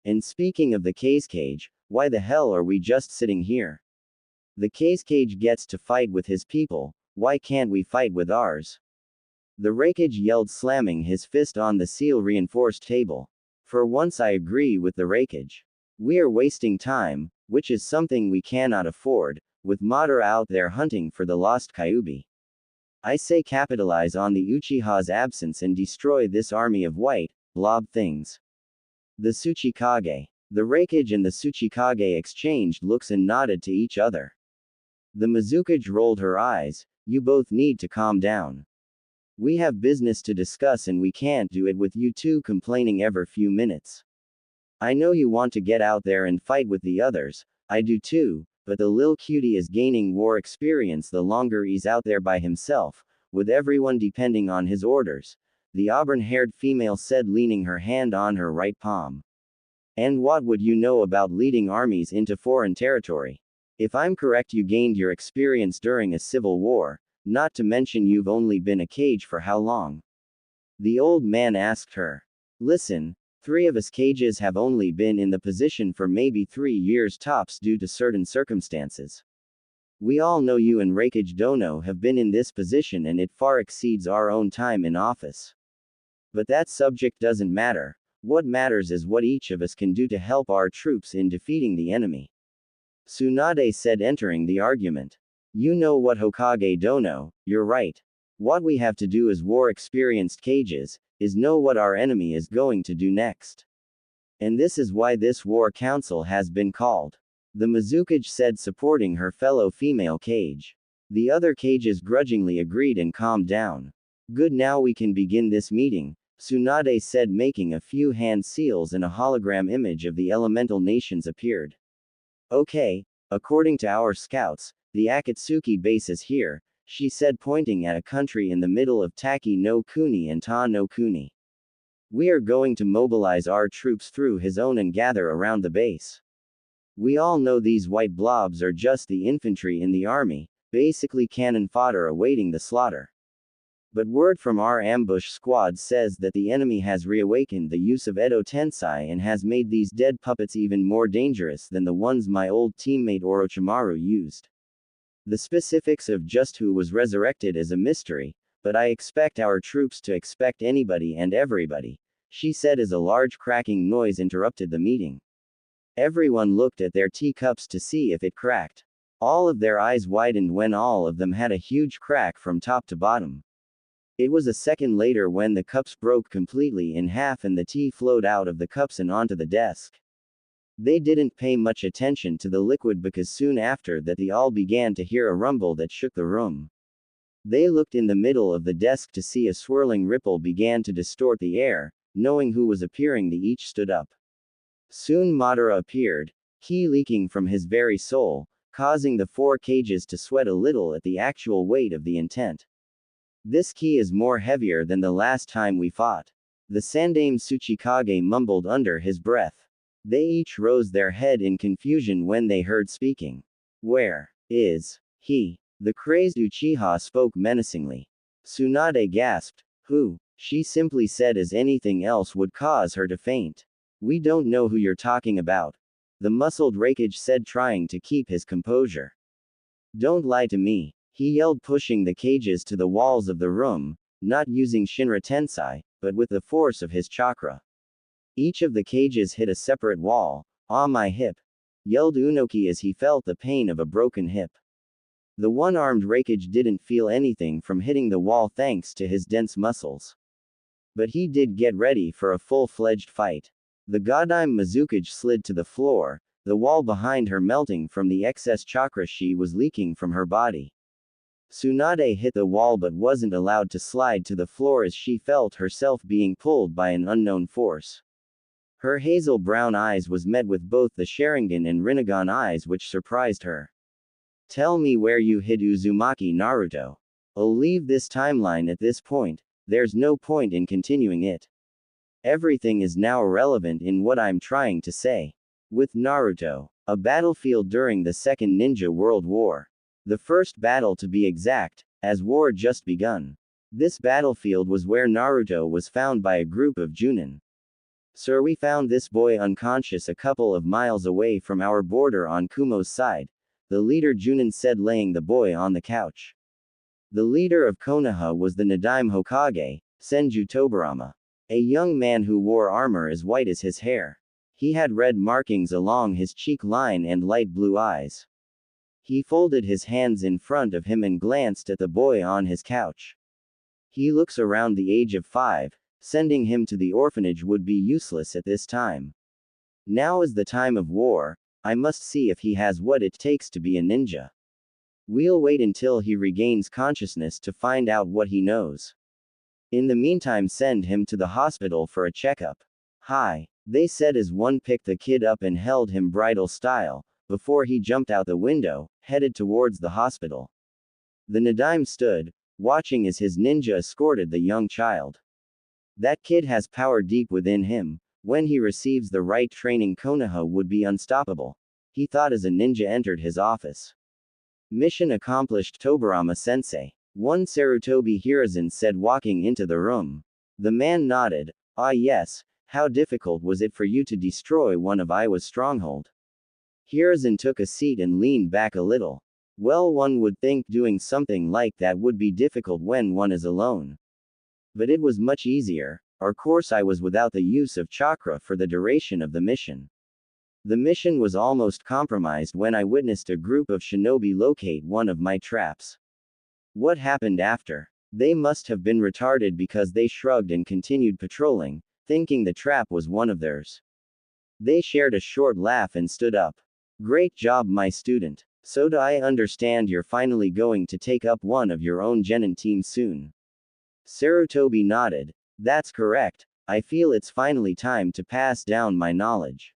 Speaker 1: And speaking of the Case Cage, why the hell are we just sitting here? The Case Cage gets to fight with his people, why can't we fight with ours? The Raikage yelled, slamming his fist on the seal-reinforced table. For once I agree with the Raikage. We are wasting time, which is something we cannot afford, with Madara out there hunting for the lost Kyuubi. I say capitalize on the Uchiha's absence and destroy this army of white, blob things. The Tsuchikage. The Raikage and the Tsuchikage exchanged looks and nodded to each other. The Mizukage rolled her eyes. You both need to calm down. We have business to discuss and we can't do it with you two complaining every few minutes. I know you want to get out there and fight with the others, I do too, but the lil cutie is gaining war experience the longer he's out there by himself, with everyone depending on his orders, the auburn-haired female said, leaning her hand on her right palm. And what would you know about leading armies into foreign territory? If I'm correct, you gained your experience during a civil war. Not to mention you've only been a cage for how long? The old man asked her. Listen, 3 of us cages have only been in the position for maybe 3 years tops due to certain circumstances. We all know you and Raikage Dono have been in this position and it far exceeds our own time in office. But that subject doesn't matter. What matters is what each of us can do to help our troops in defeating the enemy. Tsunade said, entering the argument. You know what Hokage dono, you're right. What we have to do as war-experienced cages, is know what our enemy is going to do next. And this is why this war council has been called. The Mizukage said, supporting her fellow female cage. The other cages grudgingly agreed and calmed down. Good, now we can begin this meeting, Tsunade said, making a few hand seals and a hologram image of the elemental nations appeared. Okay, according to our scouts, the Akatsuki base is here, she said, pointing at a country in the middle of Taki no Kuni and Ta no Kuni. We are going to mobilize our troops through his own and gather around the base. We all know these white blobs are just the infantry in the army, basically cannon fodder awaiting the slaughter. But word from our ambush squad says that the enemy has reawakened the use of Edo Tensei and has made these dead puppets even more dangerous than the ones my old teammate Orochimaru used. The specifics of just who was resurrected is a mystery, but I expect our troops to expect anybody and everybody, she said as a large cracking noise interrupted the meeting. Everyone looked at their teacups to see if it cracked. All of their eyes widened when all of them had a huge crack from top to bottom. It was a second later when the cups broke completely in half and the tea flowed out of the cups and onto the desk. They didn't pay much attention to the liquid because soon after that they all began to hear a rumble that shook the room. They looked in the middle of the desk to see a swirling ripple began to distort the air. Knowing who was appearing, they each stood up. Soon Madara appeared, ki leaking from his very soul, causing the 4 cages to sweat a little at the actual weight of the intent. This ki is more heavier than the last time we fought. The Sandaime Tsuchikage mumbled under his breath. They each rose their head in confusion when they heard speaking. Where is he? The crazed Uchiha spoke menacingly. Tsunade gasped. Who? She simply said as anything else would cause her to faint. We don't know who you're talking about. The muscled Raikage said, trying to keep his composure. Don't lie to me, he yelled, pushing the cages to the walls of the room, not using Shinra Tensei, but with the force of his chakra. Each of the cages hit a separate wall. Ah, my hip! Yelled Unoki as he felt the pain of a broken hip. The one-armed Raikage didn't feel anything from hitting the wall thanks to his dense muscles. But he did get ready for a full-fledged fight. The Godaime Mizukage slid to the floor, the wall behind her melting from the excess chakra she was leaking from her body. Tsunade hit the wall but wasn't allowed to slide to the floor as she felt herself being pulled by an unknown force. Her hazel brown eyes was met with both the Sharingan and Rinnegan eyes, which surprised her. Tell me where you hid Uzumaki, Naruto. I'll leave this timeline at this point, there's no point in continuing it. Everything is now irrelevant in what I'm trying to say. With Naruto, a battlefield during the Second Ninja World War. The first battle to be exact, as war just begun. This battlefield was where Naruto was found by a group of Junin. Sir, we found this boy unconscious a couple of miles away from our border on Kumo's side, the leader Junin said, laying the boy on the couch. The leader of Konoha was the Nadaime Hokage, Senju Tobarama. A young man who wore armor as white as his hair. He had red markings along his cheek line and light blue eyes. He folded his hands in front of him and glanced at the boy on his couch. He looks around the age of 5, sending him to the orphanage would be useless at this time. Now is the time of war, I must see if he has what it takes to be a ninja. We'll wait until he regains consciousness to find out what he knows. In the meantime, send him to the hospital for a checkup. Hi, they said as one picked the kid up and held him bridal style, before he jumped out the window, headed towards the hospital. The Nadaime stood, watching as his ninja escorted the young child. That kid has power deep within him. When he receives the right training, Konoha would be unstoppable, he thought as a ninja entered his office. Mission accomplished, Tobarama-sensei. One Sarutobi Hiruzen said, walking into the room. The man nodded. Ah yes, how difficult was it for you to destroy one of Iwa's stronghold? Hiruzen took a seat and leaned back a little. Well, one would think doing something like that would be difficult when one is alone. But it was much easier. Of course I was without the use of chakra for the duration of the mission. The mission was almost compromised when I witnessed a group of shinobi locate one of my traps. What happened after? They must have been retarded because they shrugged and continued patrolling, thinking the trap was one of theirs. They shared a short laugh and stood up. Great job, my student. So do I understand you're finally going to take up one of your own genin team soon? Sarutobi nodded. That's correct. I feel it's finally time to pass down my knowledge.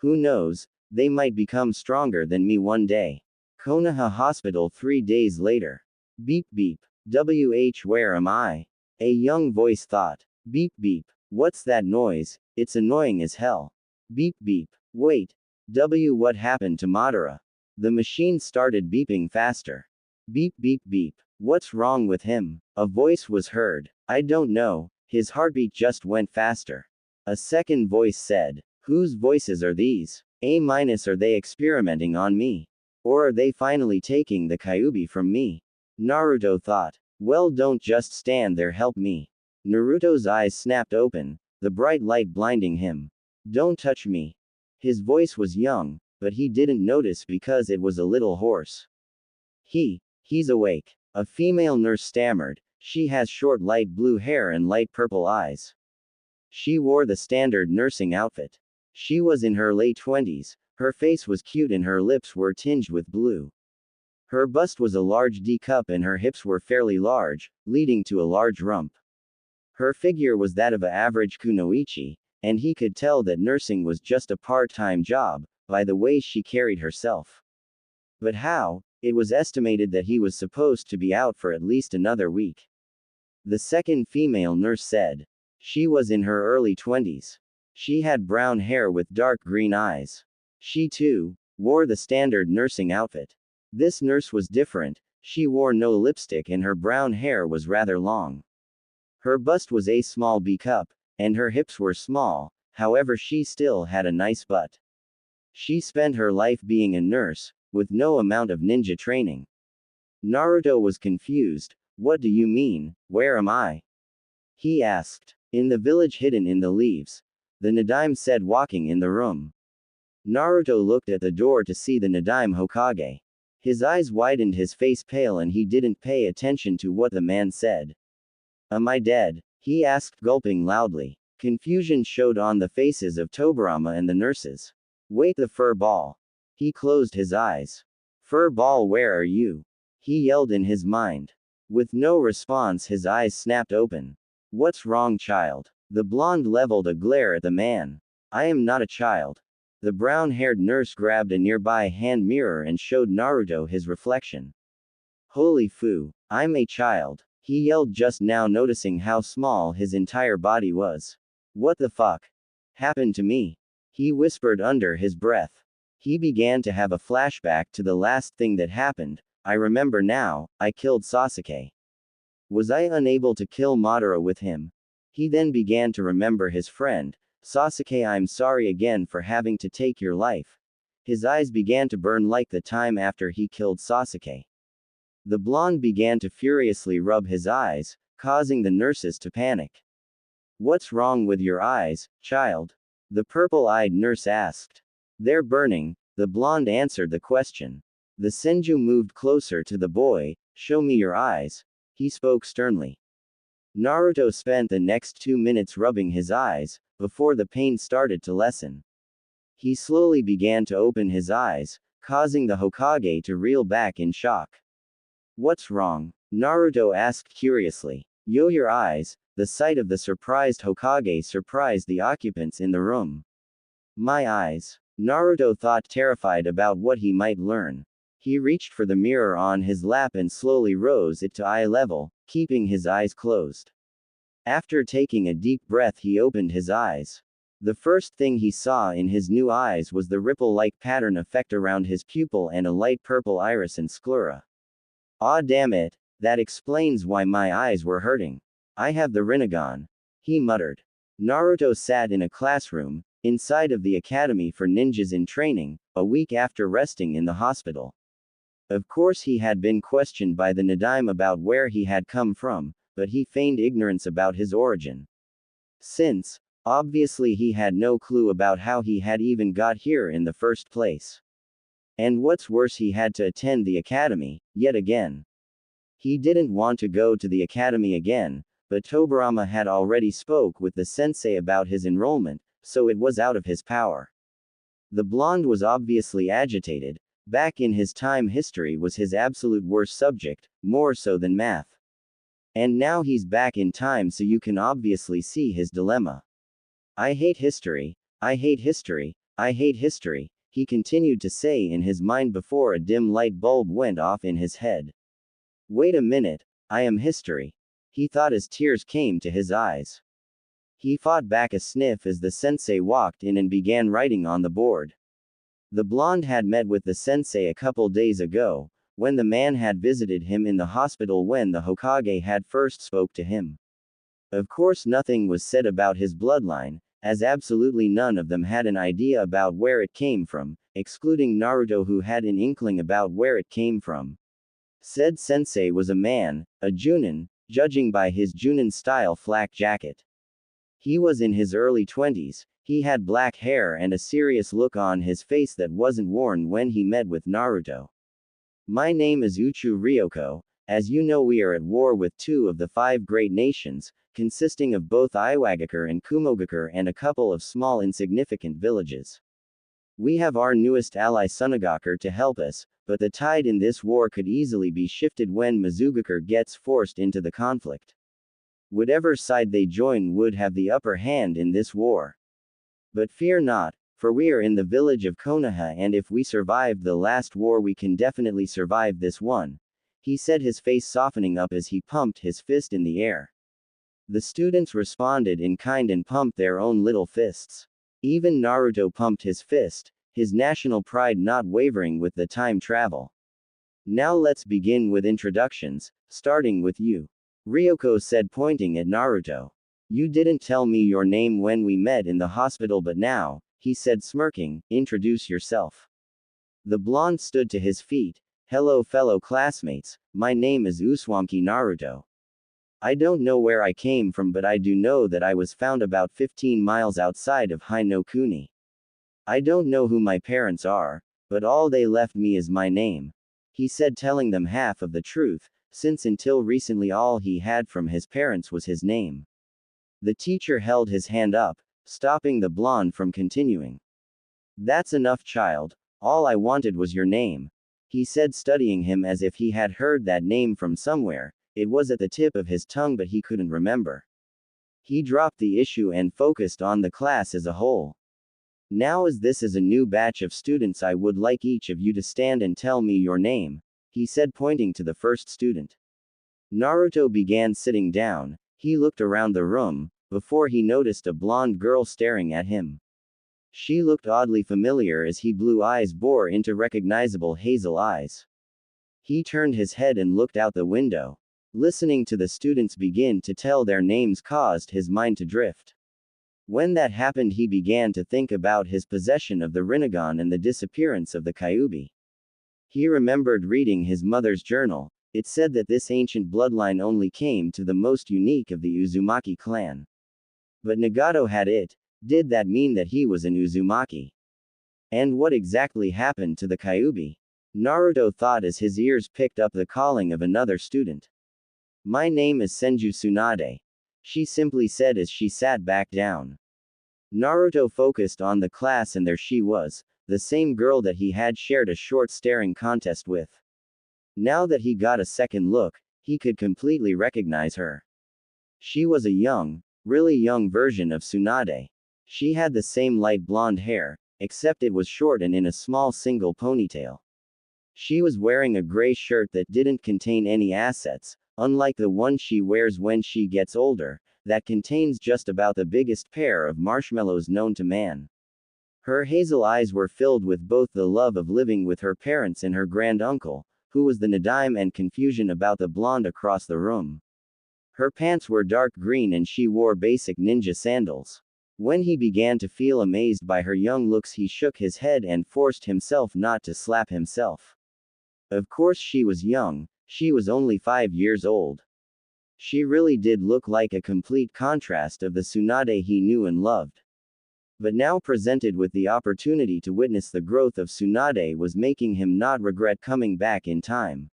Speaker 1: Who knows, they might become stronger than me one day. Konoha Hospital 3 days later. Beep beep. Where am I? A young voice thought. Beep beep. What's that noise? It's annoying as hell. Beep beep. Wait. What happened to Madara? The machine started beeping faster. Beep beep beep. What's wrong with him? A voice was heard. I don't know, his heartbeat just went faster. A second voice said. Whose voices are these? Are they experimenting on me? Or are they finally taking the Kyuubi from me? Naruto thought. Well, don't just stand there, help me. Naruto's eyes snapped open, the bright light blinding him. Don't touch me. His voice was young, but he didn't notice because it was a little hoarse. He's awake. A female nurse stammered. She has short light blue hair and light purple eyes. She wore the standard nursing outfit. She was in her late 20s, her face was cute and her lips were tinged with blue. Her bust was a large D cup and her hips were fairly large, leading to a large rump. Her figure was that of an average kunoichi, and he could tell that nursing was just a part-time job, by the way she carried herself. But how? It was estimated that he was supposed to be out for at least another week. The second female nurse said. She was in her early 20s. She had brown hair with dark green eyes. She, too, wore the standard nursing outfit. This nurse was different, she wore no lipstick and her brown hair was rather long. Her bust was a small B cup, and her hips were small, however she still had a nice butt. She spent her life being a nurse, with no amount of ninja training. Naruto was confused. What do you mean, where am I? He asked. In the village hidden in the leaves. The Nadaime said, walking in the room. Naruto looked at the door to see the Nadaime Hokage. His eyes widened, his face pale, and he didn't pay attention to what the man said. Am I dead? He asked, gulping loudly. Confusion showed on the faces of Tobirama and the nurses. Wait, the fur ball. He closed his eyes. Fur ball, where are you? He yelled in his mind. With no response, his eyes snapped open. What's wrong, child? The blonde leveled a glare at the man. I am not a child. The brown-haired nurse grabbed a nearby hand mirror and showed Naruto his reflection. Holy foo, I'm a child. He yelled, just now noticing how small his entire body was. What the fuck happened to me? He whispered under his breath. He began to have a flashback to the last thing that happened. I remember now, I killed Sasuke. Was I unable to kill Madara with him? He then began to remember his friend. Sasuke, I'm sorry again for having to take your life. His eyes began to burn like the time after he killed Sasuke. The blonde began to furiously rub his eyes, causing the nurses to panic. What's wrong with your eyes, child? The purple-eyed nurse asked. They're burning, the blonde answered the question. The Senju moved closer to the boy. Show me your eyes. He spoke sternly. Naruto spent the next 2 minutes rubbing his eyes, before the pain started to lessen. He slowly began to open his eyes, causing the Hokage to reel back in shock. What's wrong? Naruto asked curiously. Your eyes. The sight of the surprised Hokage surprised the occupants in the room. My eyes. Naruto thought, terrified about what he might learn. He reached for the mirror on his lap and slowly rose it to eye level, keeping his eyes closed. After taking a deep breath, he opened his eyes. The first thing he saw in his new eyes was the ripple-like pattern effect around his pupil and a light purple iris and sclera. Aw, damn it, that explains why my eyes were hurting. I have the Rinnegan. He muttered. Naruto sat in a classroom, inside of the Academy for Ninjas in Training, a week after resting in the hospital. Of course he had been questioned by the Nadaime about where he had come from, but he feigned ignorance about his origin. Since, obviously, he had no clue about how he had even got here in the first place. And what's worse, he had to attend the academy, yet again. He didn't want to go to the academy again, but Tobarama had already spoke with the sensei about his enrollment, so it was out of his power. The blonde was obviously agitated. Back in his time, history was his absolute worst subject, more so than math. And now he's back in time, so you can obviously see his dilemma. I hate history, I hate history, I hate history, he continued to say in his mind before a dim light bulb went off in his head. Wait a minute, I am history. He thought as tears came to his eyes. He fought back a sniff as the sensei walked in and began writing on the board. The blonde had met with the sensei a couple days ago, when the man had visited him in the hospital when the Hokage had first spoke to him. Of course, nothing was said about his bloodline, as absolutely none of them had an idea about where it came from, excluding Naruto, who had an inkling about where it came from. Said sensei was a man, a Junin, judging by his Junin-style flak jacket. He was in his early 20s, he had black hair and a serious look on his face that wasn't worn when he met with Naruto. My name is Uchu Ryoko. As you know, we are at war with two of the 5 great nations, consisting of both Iwagakure and Kumogakure and a couple of small insignificant villages. We have our newest ally Tsunade to help us, but the tide in this war could easily be shifted when Mizugakure gets forced into the conflict. Whatever side they join would have the upper hand in this war. But fear not, for we are in the village of Konoha, and if we survived the last war we can definitely survive this one, he said, his face softening up as he pumped his fist in the air. The students responded in kind and pumped their own little fists. Even Naruto pumped his fist, his national pride not wavering with the time travel. Now let's begin with introductions, starting with you. Ryoko said, pointing at Naruto. You didn't tell me your name when we met in the hospital, but now, he said, smirking, introduce yourself. The blonde stood to his feet. Hello fellow classmates, my name is Uzumaki Naruto. I don't know where I came from, but I do know that I was found about 15 miles outside of Hinokuni. I don't know who my parents are, but all they left me is my name. He said, telling them half of the truth, since until recently all he had from his parents was his name. The teacher held his hand up, stopping the blonde from continuing. That's enough, child, all I wanted was your name. He said, studying him as if he had heard that name from somewhere. It was at the tip of his tongue, but he couldn't remember. He dropped the issue and focused on the class as a whole. Now, as this is a new batch of students, I would like each of you to stand and tell me your name, he said, pointing to the first student. Naruto began sitting down. He looked around the room, before he noticed a blonde girl staring at him. She looked oddly familiar as his blue eyes bore into recognizable hazel eyes. He turned his head and looked out the window. Listening to the students begin to tell their names caused his mind to drift. When that happened, he began to think about his possession of the Rinnegan and the disappearance of the Kyuubi. He remembered reading his mother's journal. It said that this ancient bloodline only came to the most unique of the Uzumaki clan. But Nagato had it. Did that mean that he was an Uzumaki? And what exactly happened to the Kyuubi? Naruto thought as his ears picked up the calling of another student. My name is Senju Tsunade. She simply said as she sat back down. Naruto focused on the class, and there she was, the same girl that he had shared a short staring contest with. Now that he got a second look, he could completely recognize her. She was a young, really young version of Tsunade. She had the same light blonde hair, except it was short and in a small single ponytail. She was wearing a gray shirt that didn't contain any assets, unlike the one she wears when she gets older, that contains just about the biggest pair of marshmallows known to man. Her hazel eyes were filled with both the love of living with her parents and her grand uncle, who was the Nadime, and confusion about the blonde across the room. Her pants were dark green and she wore basic ninja sandals. When he began to feel amazed by her young looks, he shook his head and forced himself not to slap himself. Of course she was young, she was only 5 years old. She really did look like a complete contrast of the Tsunade he knew and loved. But now presented with the opportunity to witness the growth of Tsunade was making him not regret coming back in time.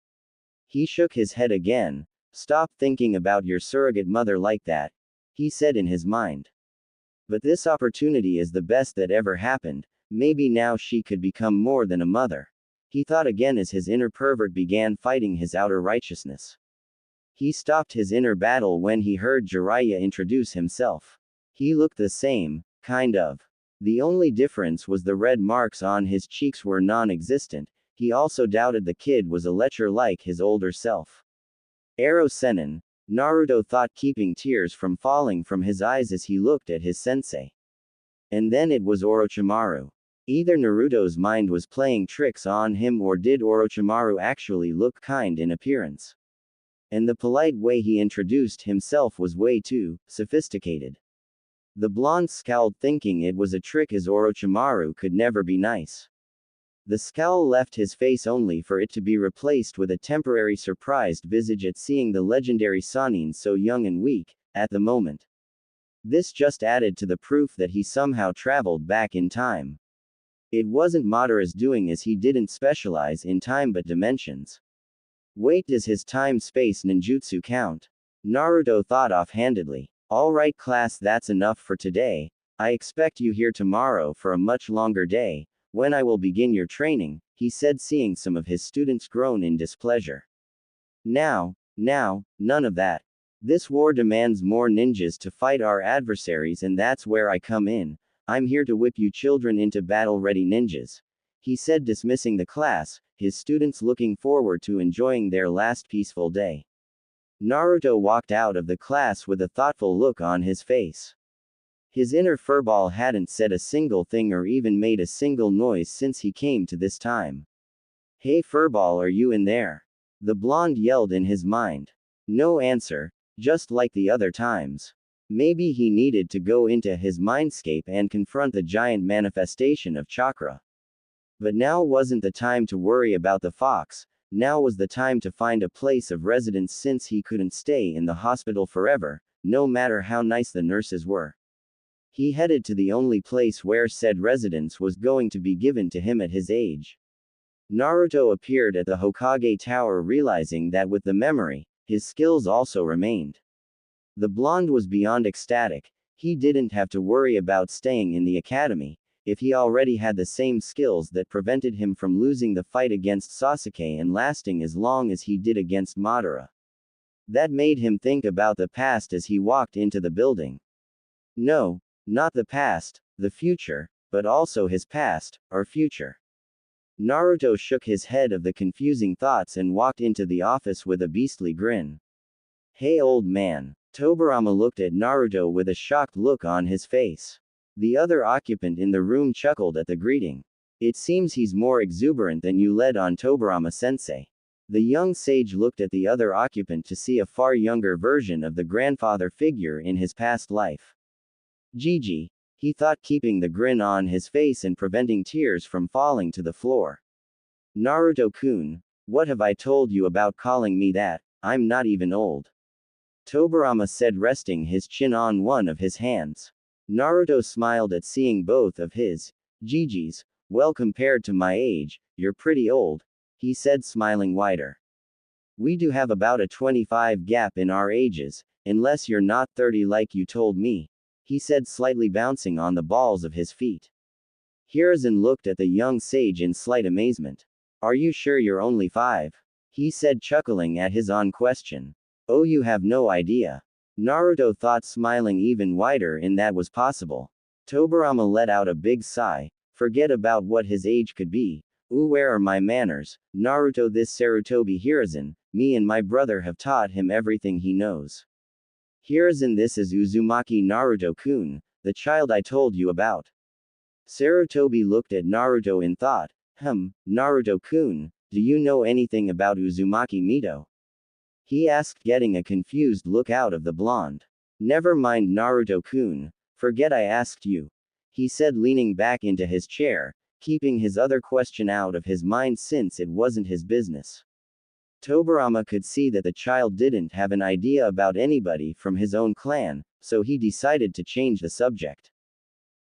Speaker 1: He shook his head again. Stop thinking about your surrogate mother like that, he said in his mind. But this opportunity is the best that ever happened. Maybe now she could become more than a mother. He thought again as his inner pervert began fighting his outer righteousness. He stopped his inner battle when he heard Jiraiya introduce himself. He looked the same, kind of. The only difference was the red marks on his cheeks were non-existent. He also doubted the kid was a lecher like his older self. Arrow Sennin, Naruto thought, keeping tears from falling from his eyes as he looked at his sensei. And then it was Orochimaru. Either Naruto's mind was playing tricks on him or did Orochimaru actually look kind in appearance. And the polite way he introduced himself was way too sophisticated. The blonde scowled, thinking it was a trick as Orochimaru could never be nice. The scowl left his face only for it to be replaced with a temporary surprised visage at seeing the legendary Sannin so young and weak, at the moment. This just added to the proof that he somehow traveled back in time. It wasn't Madara's doing as he didn't specialize in time but dimensions. Wait, does his time-space ninjutsu count? Naruto thought offhandedly. Alright class, that's enough for today. I expect you here tomorrow for a much longer day, when I will begin your training, he said, seeing some of his students groan in displeasure. Now, none of that. This war demands more ninjas to fight our adversaries, and that's where I come in. I'm here to whip you children into battle-ready ninjas, he said, dismissing the class, his students looking forward to enjoying their last peaceful day. Naruto walked out of the class with a thoughtful look on his face. His inner furball hadn't said a single thing or even made a single noise since he came to this time. Hey furball, are you in there? The blonde yelled in his mind. No answer, just like the other times. Maybe he needed to go into his mindscape and confront the giant manifestation of chakra. But now wasn't the time to worry about the fox. Now was the time to find a place of residence, since he couldn't stay in the hospital forever, no matter how nice the nurses were. He headed to the only place where said residence was going to be given to him at his age. Naruto appeared at the Hokage Tower, realizing that with the memory, his skills also remained. The blonde was beyond ecstatic. He didn't have to worry about staying in the academy, if he already had the same skills that prevented him from losing the fight against Sasuke and lasting as long as he did against Madara. That made him think about the past as he walked into the building. No, not the past, the future, but also his past, or future. Naruto shook his head of the confusing thoughts and walked into the office with a beastly grin. Hey old man. Tobirama looked at Naruto with a shocked look on his face. The other occupant in the room chuckled at the greeting. It seems he's more exuberant than you led on, Tobirama-sensei. The young sage looked at the other occupant to see a far younger version of the grandfather figure in his past life. Gigi, he thought, keeping the grin on his face and preventing tears from falling to the floor. Naruto-kun, what have I told you about calling me that? I'm not even old. Tobirama said, resting his chin on one of his hands. Naruto smiled at seeing both of his Gigis. Well, compared to my age, you're pretty old, he said, smiling wider. We do have about a 25 gap in our ages, unless you're not 30 like you told me, he said, slightly bouncing on the balls of his feet. Hiruzen looked at the young sage in slight amazement. Are you sure you're only 5? He said, chuckling at his own question. Oh, you have no idea. Naruto thought, smiling even wider in that was possible. Tobirama let out a big sigh. Forget about what his age could be. Ooh, where are my manners? Naruto, this Sarutobi Hiruzen, me and my brother have taught him everything he knows. Hiruzen, this is Uzumaki Naruto-kun, the child I told you about. Sarutobi looked at Naruto in thought. Naruto-kun, do you know anything about Uzumaki Mito? He asked, getting a confused look out of the blonde. Never mind, Naruto-kun, forget I asked you, he said, leaning back into his chair, keeping his other question out of his mind since it wasn't his business. Tobirama could see that the child didn't have an idea about anybody from his own clan, so he decided to change the subject.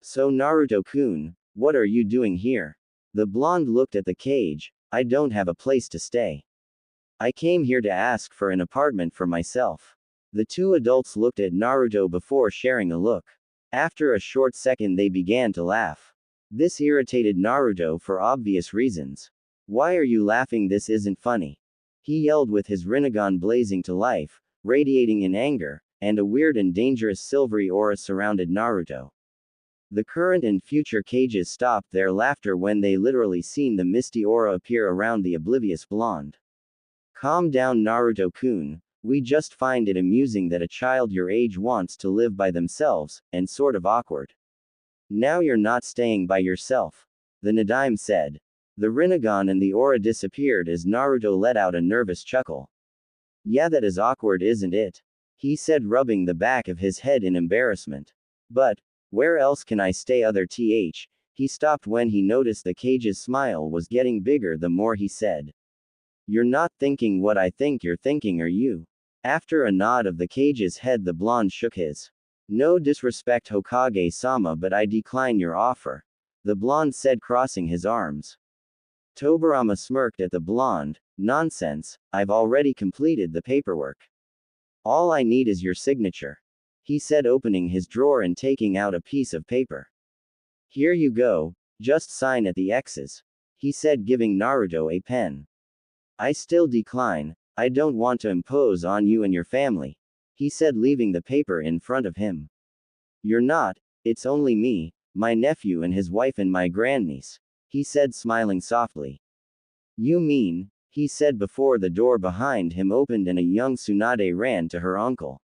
Speaker 1: So Naruto-kun, what are you doing here? The blonde looked at the cage. I don't have a place to stay. I came here to ask for an apartment for myself. The two adults looked at Naruto before sharing a look. After a short second they began to laugh. This irritated Naruto for obvious reasons. Why are you laughing? This isn't funny. He yelled with his Rinnegan blazing to life, radiating in anger, and a weird and dangerous silvery aura surrounded Naruto. The current and future cages stopped their laughter when they literally seen the misty aura appear around the oblivious blonde. Calm down, Naruto-kun. We just find it amusing that a child your age wants to live by themselves, and sort of awkward. Now you're not staying by yourself. The Nadaime said. The Rinnegan and the aura disappeared as Naruto let out a nervous chuckle. Yeah, that is awkward, isn't it? He said, rubbing the back of his head in embarrassment. But, where else can I stay other th? He stopped when he noticed the cage's smile was getting bigger the more he said. You're not thinking what I think you're thinking, are you? After a nod of the cage's head, the blonde shook his. No disrespect, Hokage-sama, but I decline your offer. The blonde said, crossing his arms. Tobirama smirked at the blonde. Nonsense, I've already completed the paperwork. All I need is your signature. He said, opening his drawer and taking out a piece of paper. Here you go, just sign at the X's. He said, giving Naruto a pen. I still decline. I don't want to impose on you and your family. He said, leaving the paper in front of him. You're not, it's only me, my nephew and his wife and my grandniece. He said, smiling softly. You mean, he said before the door behind him opened and a young Tsunade ran to her uncle.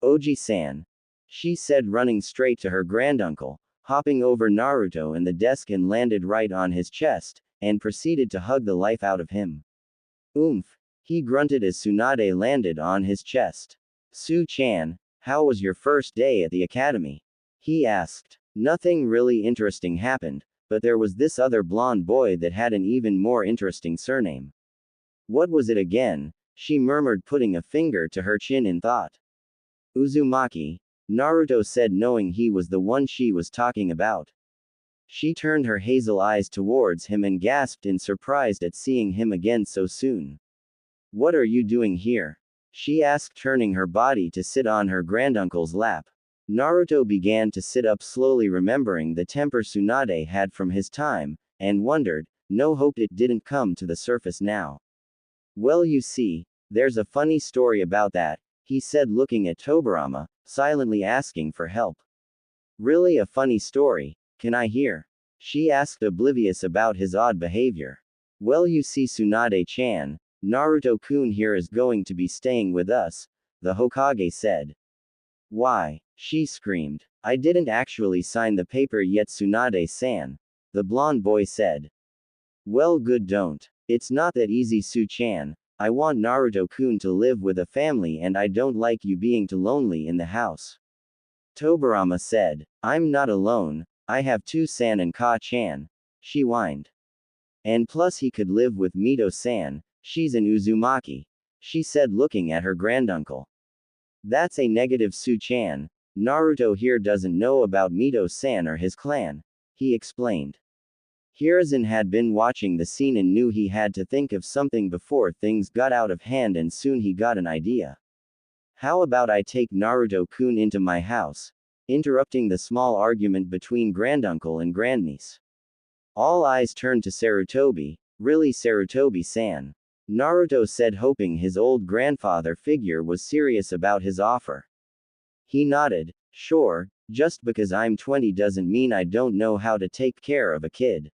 Speaker 1: Oji-san. She said, running straight to her granduncle, hopping over Naruto and the desk and landed right on his chest, and proceeded to hug the life out of him. Oomph. He grunted as Tsunade landed on his chest. Su-chan, how was your first day at the academy? He asked. Nothing really interesting happened, but there was this other blonde boy that had an even more interesting surname. What was it again? She murmured, putting a finger to her chin in thought. Uzumaki, Naruto said, knowing he was the one she was talking about. She turned her hazel eyes towards him and gasped in surprise at seeing him again so soon. What are you doing here? She asked, turning her body to sit on her granduncle's lap. Naruto began to sit up slowly, remembering the temper Tsunade had from his time, and wondered, no hope it didn't come to the surface now. Well, you see, there's a funny story about that, he said, looking at Tobirama, silently asking for help. Really, a funny story? Can I hear? She asked, oblivious about his odd behavior. Well, you see, Tsunade-chan, Naruto-kun here is going to be staying with us, the Hokage said. Why? She screamed. I didn't actually sign the paper yet, Tsunade-san, the blonde boy said. Well, good, don't. It's not that easy, Su-chan. I want Naruto-kun to live with a family and I don't like you being too lonely in the house. Tobirama said. I'm not alone, I have two-san and Ka-chan. She whined. And plus he could live with Mito-san, she's an Uzumaki. She said, looking at her granduncle. That's a negative, Su-chan. Naruto here doesn't know about Mito-san or his clan, he explained. Hiruzen had been watching the scene and knew he had to think of something before things got out of hand, and soon he got an idea. How about I take Naruto-kun into my house? Interrupting the small argument between granduncle and grandniece. All eyes turned to Sarutobi. Really, Sarutobi-san? Naruto said, hoping his old grandfather figure was serious about his offer. He nodded. Sure, just because I'm 20 doesn't mean I don't know how to take care of a kid.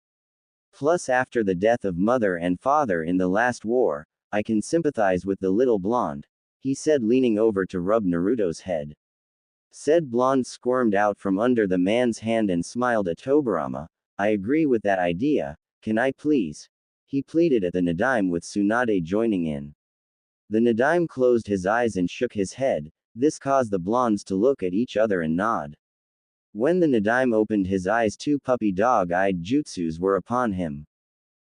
Speaker 1: Plus, after the death of mother and father in the last war, I can sympathize with the little blonde, he said, leaning over to rub Naruto's head. Said blonde squirmed out from under the man's hand and smiled at Tobirama. I agree with that idea, can I please? He pleaded at the Nadaime, with Tsunade joining in. The Nadaime closed his eyes and shook his head. This caused the blondes to look at each other and nod. When the Nadaime opened his eyes, two puppy dog-eyed jutsus were upon him.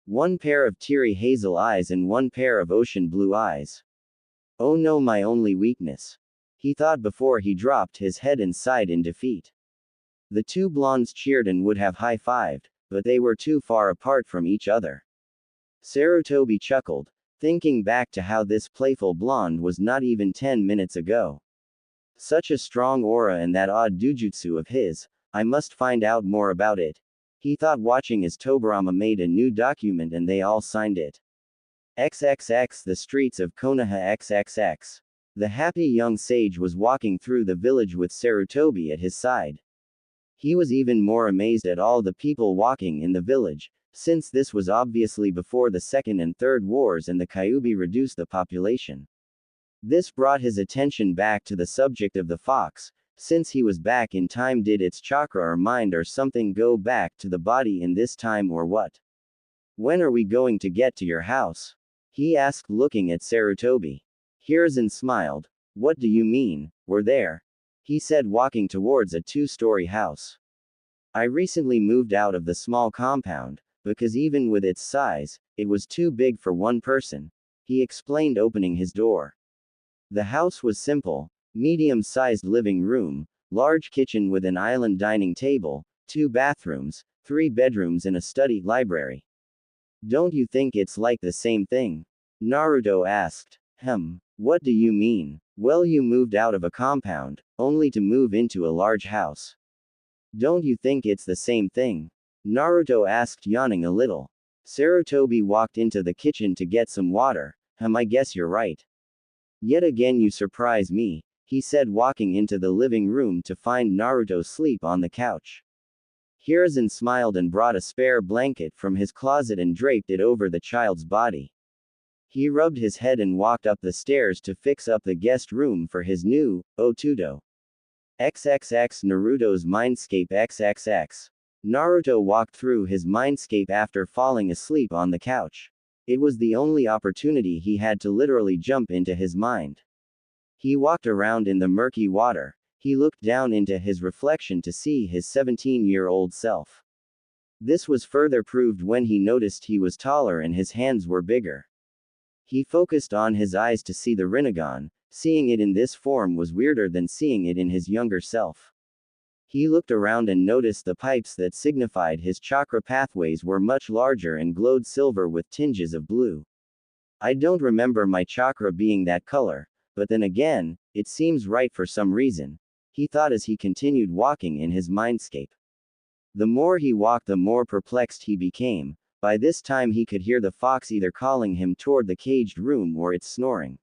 Speaker 1: One pair of teary hazel eyes and one pair of ocean blue eyes. Oh no, my only weakness. He thought before he dropped his head and sighed in defeat. The two blondes cheered and would have high-fived, but they were too far apart from each other. Sarutobi chuckled, thinking back to how this playful blonde was not even 10 minutes ago. Such a strong aura and that odd dujutsu of his, I must find out more about it. He thought, watching as Tobarama made a new document and they all signed it. XXX The streets of Konoha XXX. The happy young sage was walking through the village with Sarutobi at his side. He was even more amazed at all the people walking in the village, since this was obviously before the Second and Third Wars and the Kyuubi reduced the population. This brought his attention back to the subject of the fox. Since he was back in time, did its chakra or mind or something go back to the body in this time or what? When are we going to get to your house? He asked, looking at Sarutobi. Hiruzen smiled. What do you mean, we're there? He said, walking towards a 2-story house. I recently moved out of the small compound, because even with its size, it was too big for one person, he explained, opening his door. The house was simple, medium-sized living room, large kitchen with an island dining table, 2 bathrooms, 3 bedrooms and a study library. Don't you think it's like the same thing? Naruto asked. What do you mean? Well, you moved out of a compound, only to move into a large house. Don't you think it's the same thing? Naruto asked, yawning a little. Sarutobi walked into the kitchen to get some water. I guess you're right. Yet again you surprise me, he said, walking into the living room to find Naruto asleep on the couch. Hiruzen smiled and brought a spare blanket from his closet and draped it over the child's body. He rubbed his head and walked up the stairs to fix up the guest room for his new Otudo. XXX Naruto's Mindscape XXX. Naruto walked through his mindscape after falling asleep on the couch. It was the only opportunity he had to literally jump into his mind. He walked around in the murky water. He looked down into his reflection to see his 17-year-old self. This was further proved when he noticed he was taller and his hands were bigger. He focused on his eyes to see the Rinnegan. Seeing it in this form was weirder than seeing it in his younger self. He looked around and noticed the pipes that signified his chakra pathways were much larger and glowed silver with tinges of blue. I don't remember my chakra being that color, but then again, it seems right for some reason, he thought as he continued walking in his mindscape. The more he walked, the more perplexed he became. By this time he could hear the fox either calling him toward the caged room or its snoring.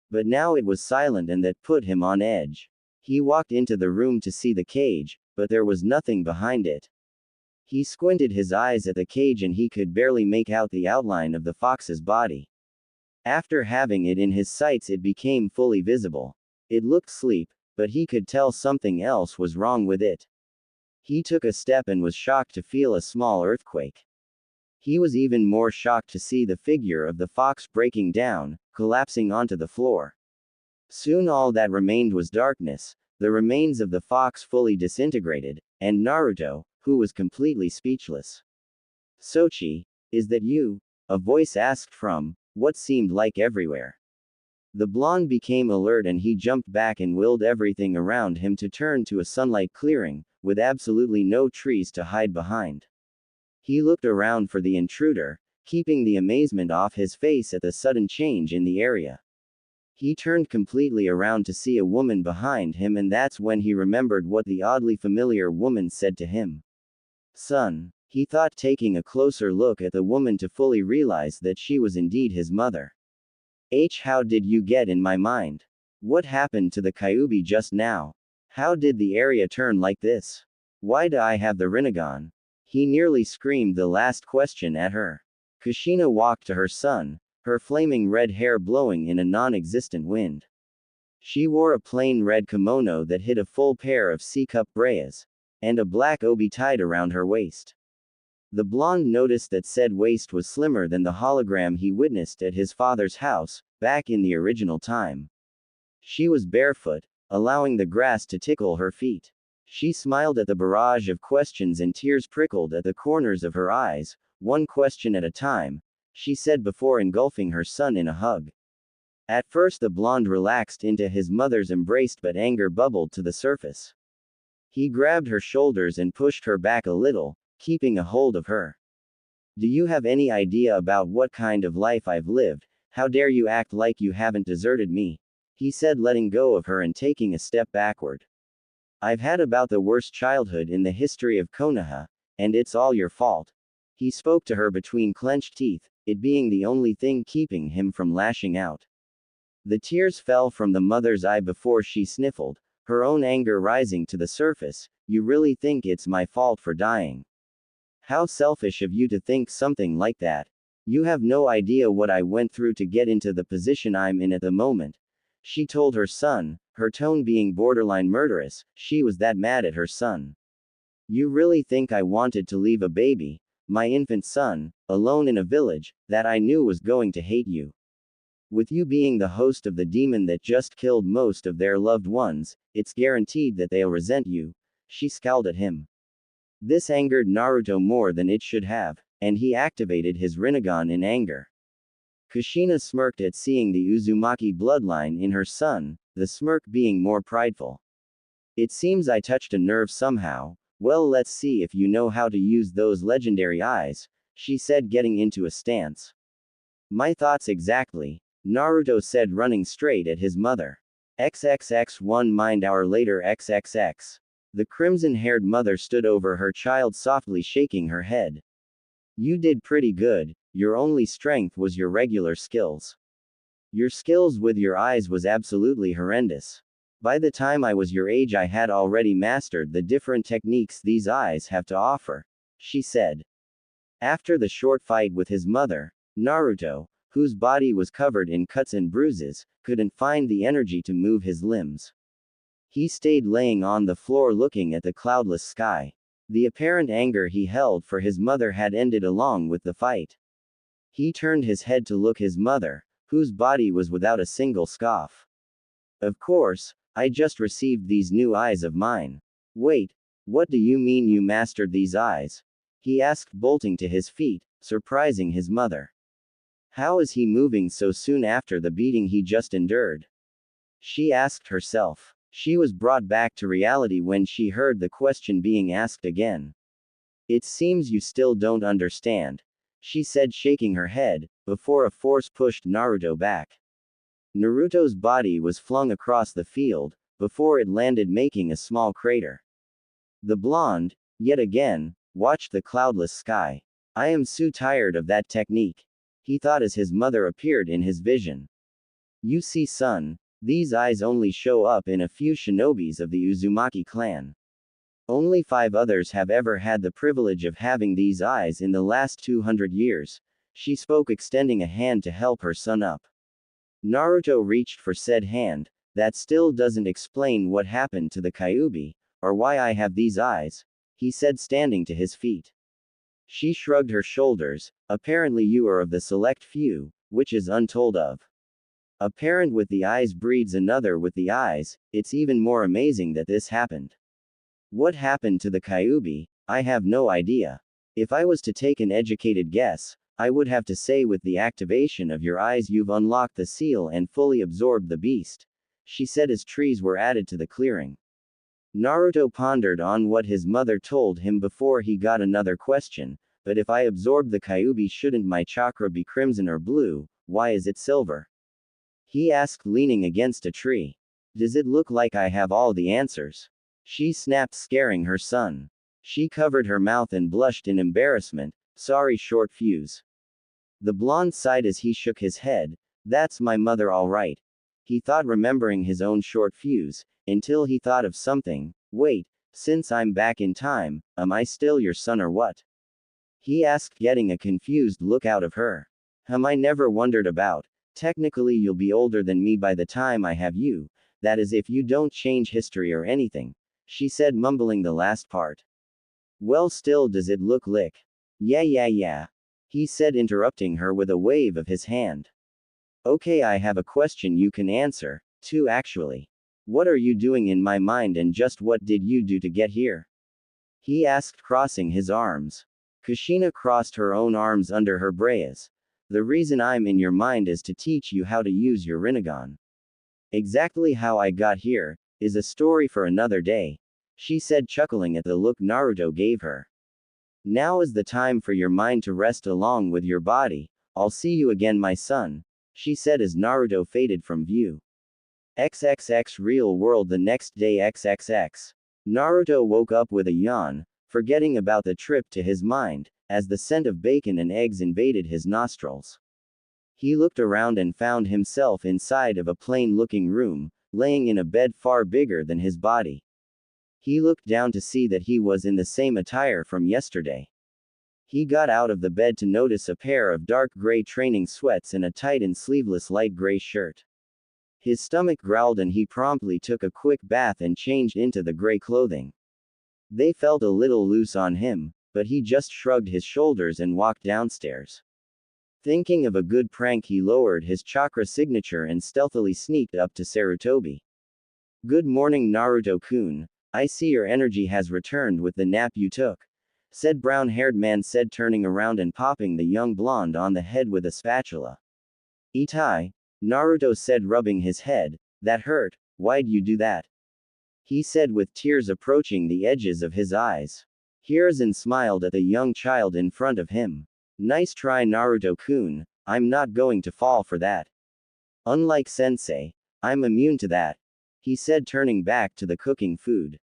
Speaker 1: But now it was silent, and that put him on edge. He walked into the room to see the cage, but there was nothing behind it. He squinted his eyes at the cage and he could barely make out the outline of the fox's body. After having it in his sights, it became fully visible. It looked asleep, but he could tell something else was wrong with it. He took a step and was shocked to feel a small earthquake. He was even more shocked to see the figure of the fox breaking down, collapsing onto the floor. Soon all that remained was darkness, the remains of the fox fully disintegrated, and Naruto, who was completely speechless. Sochi, is that you? A voice asked from what seemed like everywhere. The blonde became alert and he jumped back and willed everything around him to turn to a sunlight clearing, with absolutely no trees to hide behind. He looked around for the intruder, keeping the amazement off his face at the sudden change in the area. He turned completely around to see a woman behind him, and that's when he remembered what the oddly familiar woman said to him. Son, he thought, taking a closer look at the woman to fully realize that she was indeed his mother. How did you get in my mind? What happened to the Kyuubi just now? How did the area turn like this? Why do I have the Rinnegan? He nearly screamed the last question at her. Kushina walked to her son, her flaming red hair blowing in a non-existent wind. She wore a plain red kimono that hid a full pair of C-cup braias, and a black obi tied around her waist. The blonde noticed that said waist was slimmer than the hologram he witnessed at his father's house, back in the original time. She was barefoot, allowing the grass to tickle her feet. She smiled at the barrage of questions and tears prickled at the corners of her eyes, one question at a time, she said before engulfing her son in a hug. At first the blonde relaxed into his mother's embrace, but anger bubbled to the surface. He grabbed her shoulders and pushed her back a little, keeping a hold of her. Do you have any idea about what kind of life I've lived? How dare you act like you haven't deserted me? He said, letting go of her and taking a step backward. I've had about the worst childhood in the history of Konoha, and it's all your fault. He spoke to her between clenched teeth, it being the only thing keeping him from lashing out. The tears fell from the mother's eye before she sniffled, her own anger rising to the surface. You really think it's my fault for dying? How selfish of you to think something like that. You have no idea what I went through to get into the position I'm in at the moment. She told her son, her tone being borderline murderous. She was that mad at her son. You really think I wanted to leave a baby, my infant son, alone in a village, that I knew was going to hate you? With you being the host of the demon that just killed most of their loved ones, it's guaranteed that they'll resent you. She scowled at him. This angered Naruto more than it should have, and he activated his Rinnegan in anger. Kushina smirked at seeing the Uzumaki bloodline in her son, the smirk being more prideful. It seems I touched a nerve somehow. Well, let's see if you know how to use those legendary eyes, she said, getting into a stance. My thoughts exactly, Naruto said, running straight at his mother. XXX 1 mind hour later XXX. The crimson-haired mother stood over her child, softly shaking her head. You did pretty good, your only strength was your regular skills. Your skills with your eyes was absolutely horrendous. By the time I was your age I had already mastered the different techniques these eyes have to offer, she said. After the short fight with his mother, Naruto, whose body was covered in cuts and bruises, couldn't find the energy to move his limbs. He stayed laying on the floor looking at the cloudless sky. The apparent anger he held for his mother had ended along with the fight. He turned his head to look his mother, whose body was without a single scoff. Of course, I just received these new eyes of mine. Wait, what do you mean you mastered these eyes? He asked, bolting to his feet, surprising his mother. How is he moving so soon after the beating he just endured? She asked herself. She was brought back to reality when she heard the question being asked again. It seems you still don't understand, she said, shaking her head, before a force pushed Naruto back. Naruto's body was flung across the field, before it landed, making a small crater. The blonde, yet again, watched the cloudless sky. I am so tired of that technique, he thought as his mother appeared in his vision. You see, son, these eyes only show up in a few shinobis of the Uzumaki clan. Only 5 others have ever had the privilege of having these eyes in the last 200 years, she spoke, extending a hand to help her son up. Naruto reached for said hand. That still doesn't explain what happened to the Kyuubi, or why I have these eyes, he said, standing to his feet. She shrugged her shoulders. Apparently you are of the select few, which is untold of. A parent with the eyes breeds another with the eyes. It's even more amazing that this happened. What happened to the Kyuubi? I have no idea. If I was to take an educated guess, I would have to say with the activation of your eyes you've unlocked the seal and fully absorbed the beast, she said as trees were added to the clearing. Naruto pondered on what his mother told him before he got another question. But if I absorb the Kyuubi, shouldn't my chakra be crimson or blue? Why is it silver? He asked, leaning against a tree. Does it look like I have all the answers? She snapped, scaring her son. She covered her mouth and blushed in embarrassment. Sorry, short fuse. The blonde sighed as he shook his head. That's my mother, all right. He thought, remembering his own short fuse, until he thought of something. Wait, since I'm back in time, am I still your son or what? He asked, getting a confused look out of her. I never wondered about. Technically you'll be older than me by the time I have you, that is if you don't change history or anything, she said, mumbling the last part. Well, still does it look lick? Yeah, he said, interrupting her with a wave of his hand. Okay, I have a question you can answer, too actually. What are you doing in my mind, and just what did you do to get here? He asked, crossing his arms. Kushina crossed her own arms under her braias. The reason I'm in your mind is to teach you how to use your Rinnegan. Exactly how I got here is a story for another day, she said, chuckling at the look Naruto gave her. Now is the time for your mind to rest along with your body. I'll see you again, my son, she said as Naruto faded from view. XXX real world. The next day XXX. Naruto woke up with a yawn, forgetting about the trip to his mind, as the scent of bacon and eggs invaded his nostrils. He looked around and found himself inside of a plain-looking room, laying in a bed far bigger than his body. He looked down to see that he was in the same attire from yesterday. He got out of the bed to notice a pair of dark gray training sweats and a tight and sleeveless light gray shirt. His stomach growled and he promptly took a quick bath and changed into the gray clothing. They felt a little loose on him, but he just shrugged his shoulders and walked downstairs. Thinking of a good prank, he lowered his chakra signature and stealthily sneaked up to Sarutobi. Good morning, Naruto-kun. I see your energy has returned with the nap you took, said brown-haired man, said, turning around and popping the young blonde on the head with a spatula. Itai, Naruto said, rubbing his head. That hurt. Why'd you do that? He said with tears approaching the edges of his eyes. Hiruzen smiled at the young child in front of him. Nice try, Naruto-kun. I'm not going to fall for that. Unlike sensei, I'm immune to that, he said, turning back to the cooking food.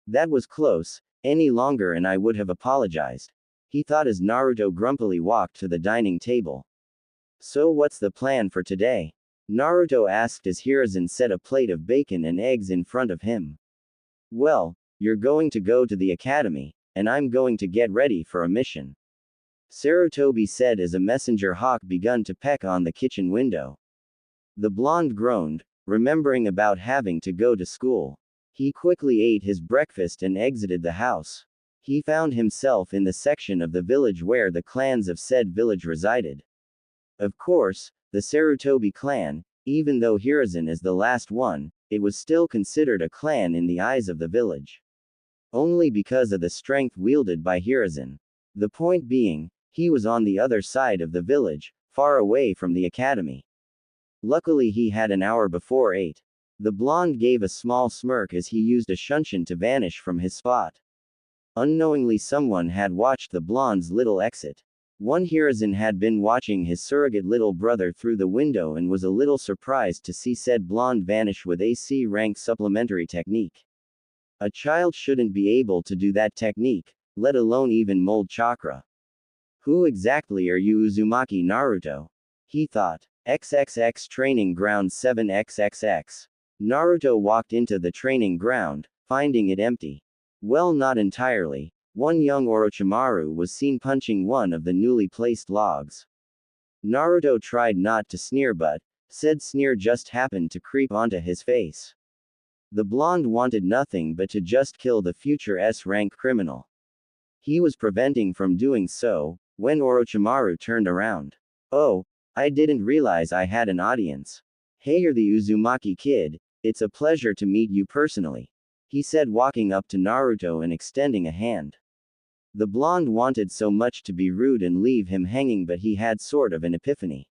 Speaker 1: That was close. Any longer and I would have apologized, he thought as Naruto grumpily walked to the dining table. So what's the plan for today? Naruto asked as Hiruzen set a plate of bacon and eggs in front of him. Well, you're going to go to the academy, and I'm going to get ready for a mission, Sarutobi said as a messenger hawk begun to peck on the kitchen window. The blonde groaned, remembering about having to go to school. He quickly ate his breakfast and exited the house. He found himself in the section of the village where the clans of said village resided. Of course, the Sarutobi clan, even though Hiruzen is the last one, it was still considered a clan in the eyes of the village. Only because of the strength wielded by Hiruzen. The point being, he was on the other side of the village, far away from the academy. Luckily he had an hour before 8. The blonde gave a small smirk as he used a shunshin to vanish from his spot. Unknowingly someone had watched the blonde's little exit. One Hiruzen had been watching his surrogate little brother through the window and was a little surprised to see said blonde vanish with AC rank supplementary technique. A child shouldn't be able to do that technique, let alone even mold chakra. Who exactly are you, Uzumaki Naruto? He thought. XXX Training Ground 7XXX. Naruto walked into the training ground, finding it empty. Well, not entirely. One young Orochimaru was seen punching one of the newly placed logs. Naruto tried not to sneer, but said sneer just happened to creep onto his face. The blonde wanted nothing but to just kill the future S-rank criminal. He was preventing from doing so, when Orochimaru turned around. Oh, I didn't realize I had an audience. Hey, you're the Uzumaki kid, it's a pleasure to meet you personally, he said, walking up to Naruto and extending a hand. The blonde wanted so much to be rude and leave him hanging, but he had sort of an epiphany.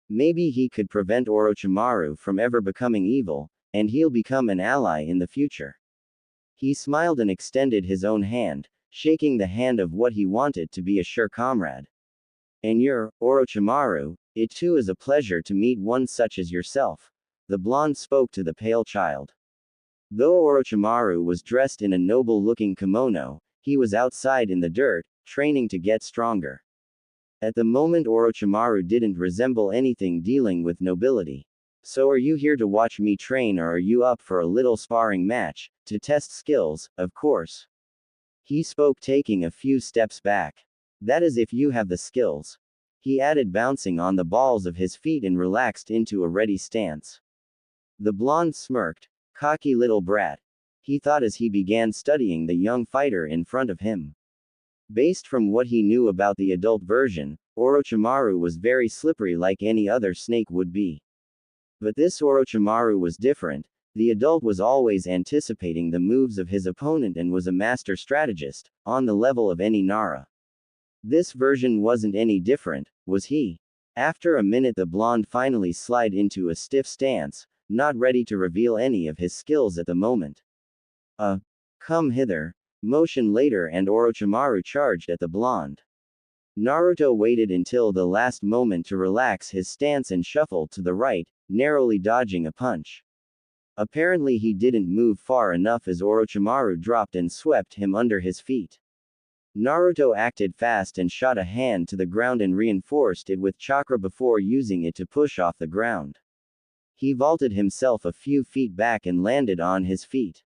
Speaker 1: Maybe he could prevent Orochimaru from ever becoming evil, and he'll become an ally in the future. He smiled and extended his own hand, shaking the hand of what he wanted to be a sure comrade. And you're, Orochimaru, it too is a pleasure to meet one such as yourself, the blonde spoke to the pale child. Though Orochimaru was dressed in a noble-looking kimono, he was outside in the dirt, training to get stronger. At the moment Orochimaru didn't resemble anything dealing with nobility. So are you here to watch me train, or are you up for a little sparring match, to test skills, of course? He spoke, taking a few steps back. That is if you have the skills, he added, bouncing on the balls of his feet and relaxed into a ready stance. The blonde smirked. Cocky little brat, he thought as he began studying the young fighter in front of him. Based from what he knew about the adult version, Orochimaru was very slippery like any other snake would be. But this Orochimaru was different. The adult was always anticipating the moves of his opponent and was a master strategist, on the level of any Nara. This version wasn't any different, was he? After a minute, the blonde finally slid into a stiff stance, not ready to reveal any of his skills at the moment. Come hither. Motion later, and Orochimaru charged at the blonde. Naruto waited until the last moment to relax his stance and shuffled to the right, narrowly dodging a punch. Apparently he didn't move far enough as Orochimaru dropped and swept him under his feet. Naruto acted fast and shot a hand to the ground and reinforced it with chakra before using it to push off the ground. He vaulted himself a few feet back and landed on his feet.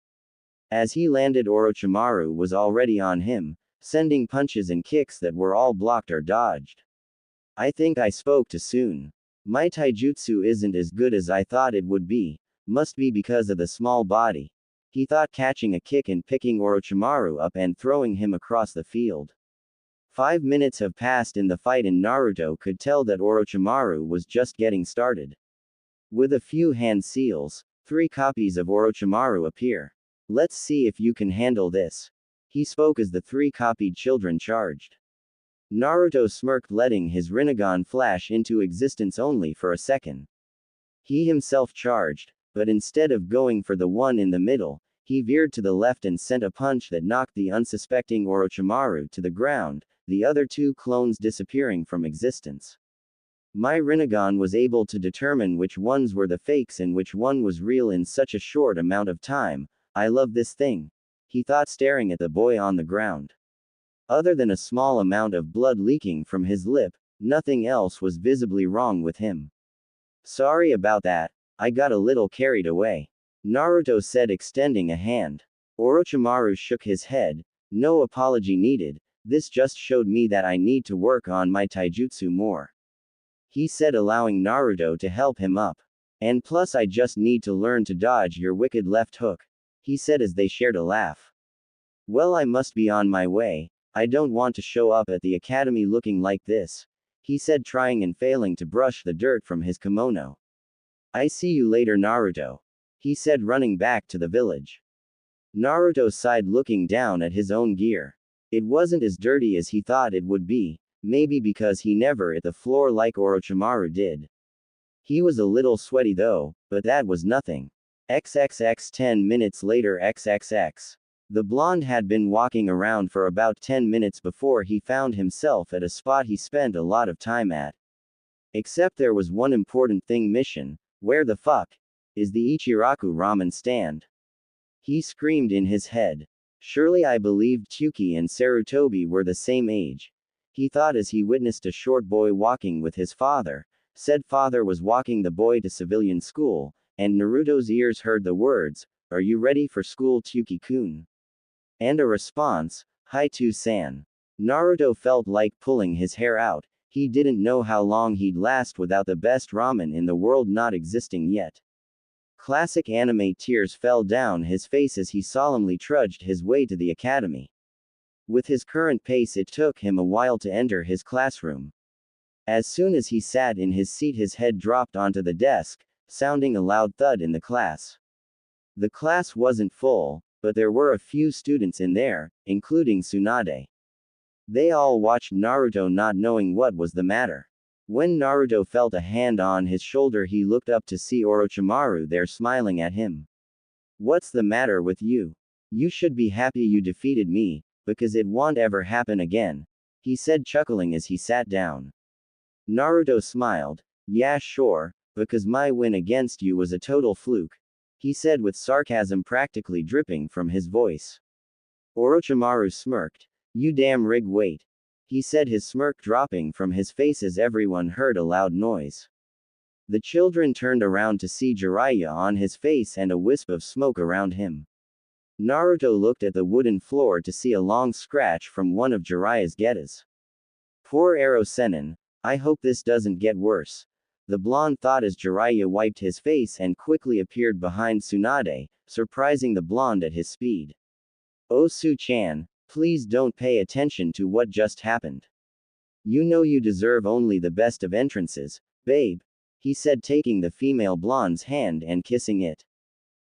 Speaker 1: As he landed, Orochimaru was already on him, sending punches and kicks that were all blocked or dodged. I think I spoke too soon. My taijutsu isn't as good as I thought it would be, must be because of the small body. He thought, catching a kick and picking Orochimaru up and throwing him across the field. 5 minutes have passed in the fight and Naruto could tell that Orochimaru was just getting started. With a few hand seals, 3 copies of Orochimaru appear. Let's see if you can handle this. He spoke as the 3 copied children charged. Naruto smirked, letting his Rinnegan flash into existence only for a second. He himself charged, but instead of going for the one in the middle, he veered to the left and sent a punch that knocked the unsuspecting Orochimaru to the ground, the other 2 clones disappearing from existence. My Rinnegan was able to determine which ones were the fakes and which one was real in such a short amount of time. I love this thing, he thought, staring at the boy on the ground. Other than a small amount of blood leaking from his lip, nothing else was visibly wrong with him. Sorry about that, I got a little carried away, Naruto said, extending a hand. Orochimaru shook his head. No apology needed, this just showed me that I need to work on my taijutsu more, he said, allowing Naruto to help him up. And plus I just need to learn to dodge your wicked left hook, he said as they shared a laugh. Well, I must be on my way. I don't want to show up at the academy looking like this, he said, trying and failing to brush the dirt from his kimono. I see you later, Naruto, he said, running back to the village. Naruto sighed, looking down at his own gear. It wasn't as dirty as he thought it would be, maybe because he never hit the floor like Orochimaru did. He was a little sweaty though, but that was nothing. XXX 10 minutes later XXX. The blonde had been walking around for about 10 minutes before he found himself at a spot he spent a lot of time at. Except there was one important thing missing. Where the fuck is the Ichiraku ramen stand? He screamed in his head. Surely I believed Tsuki and Sarutobi were the same age, he thought as he witnessed a short boy walking with his father. Said father was walking the boy to civilian school, and Naruto's ears heard the words, "Are you ready for school, Tsuki-kun?" And a response, "Hi-to-san." Naruto felt like pulling his hair out. He didn't know how long he'd last without the best ramen in the world not existing yet. Classic anime tears fell down his face as he solemnly trudged his way to the academy. With his current pace, it took him a while to enter his classroom. As soon as he sat in his seat, his head dropped onto the desk, sounding a loud thud in the class. The class wasn't full, but there were a few students in there, including Tsunade. They all watched Naruto, not knowing what was the matter. When Naruto felt a hand on his shoulder, he looked up to see Orochimaru there smiling at him. What's the matter with you? You should be happy you defeated me, because it won't ever happen again, he said, chuckling as he sat down. Naruto smiled. Yeah, sure, because my win against you was a total fluke, he said with sarcasm practically dripping from his voice. Orochimaru smirked. You damn rig, wait, he said, his smirk dropping from his face as everyone heard a loud noise. The children turned around to see Jiraiya on his face and a wisp of smoke around him. Naruto looked at the wooden floor to see a long scratch from one of Jiraiya's getas. Poor Ero Sennin, I hope this doesn't get worse, the blonde thought as Jiraiya wiped his face and quickly appeared behind Tsunade, surprising the blonde at his speed. Oh Su-chan, please don't pay attention to what just happened. You know you deserve only the best of entrances, babe, he said, taking the female blonde's hand and kissing it.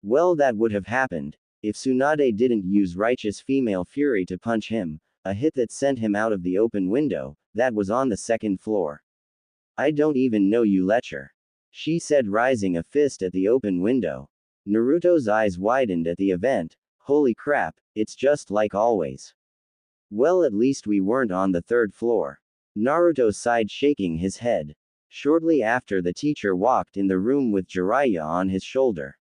Speaker 1: Well, that would have happened if Tsunade didn't use righteous female fury to punch him, a hit that sent him out of the open window, that was on the second floor. I don't even know you, lecher, she said, rising a fist at the open window. Naruto's eyes widened at the event. Holy crap, it's just like always. Well, at least we weren't on the third floor. Naruto sighed, shaking his head. Shortly after, the teacher walked in the room with Jiraiya on his shoulder.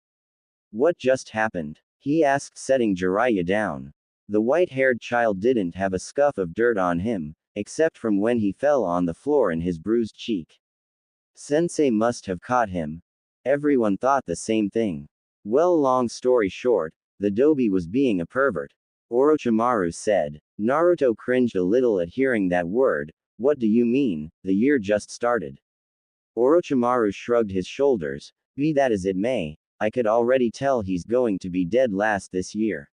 Speaker 1: What just happened? He asked, setting Jiraiya down. The white-haired child didn't have a scuff of dirt on him, except from when he fell on the floor and his bruised cheek. Sensei must have caught him. Everyone thought the same thing. Well, long story short, the Dobi was being a pervert, Orochimaru said. Naruto cringed a little at hearing that word. What do you mean? The year just started. Orochimaru shrugged his shoulders. Be that as it may, I could already tell he's going to be dead last this year.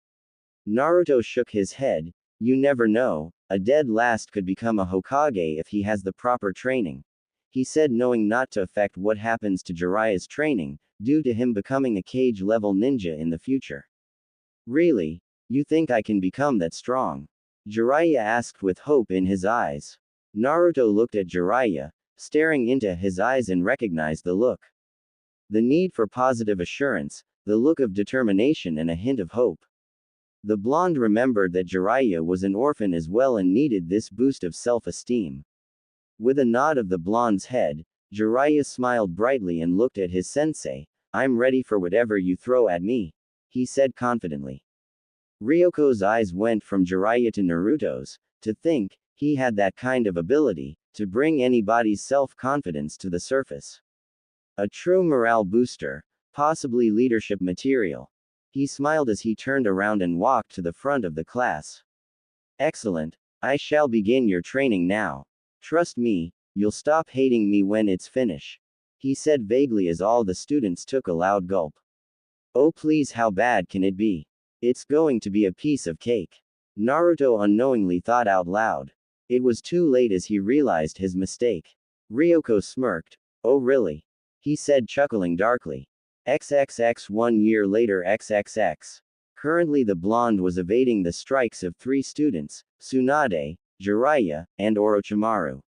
Speaker 1: Naruto shook his head. You never know, a dead last could become a Hokage if he has the proper training, he said, knowing not to affect what happens to Jiraiya's training, due to him becoming a cage-level ninja in the future. Really? You think I can become that strong? Jiraiya asked with hope in his eyes. Naruto looked at Jiraiya, staring into his eyes, and recognized the look. The need for positive assurance, the look of determination, and a hint of hope. The blonde remembered that Jiraiya was an orphan as well and needed this boost of self-esteem. With a nod of the blonde's head, Jiraiya smiled brightly and looked at his sensei. I'm ready for whatever you throw at me, he said confidently. Ryoko's eyes went from Jiraiya to Naruto's. To think, he had that kind of ability, to bring anybody's self-confidence to the surface. A true morale booster, possibly leadership material. He smiled as he turned around and walked to the front of the class. Excellent. I shall begin your training now. Trust me, you'll stop hating me when it's finished, he said vaguely as all the students took a loud gulp. Oh please, how bad can it be? It's going to be a piece of cake. Naruto unknowingly thought out loud. It was too late as he realized his mistake. Ryoko smirked. Oh really? He said, chuckling darkly. XXX 1 year later XXX. Currently the blonde was evading the strikes of 3 students, Tsunade, Jiraiya, and Orochimaru.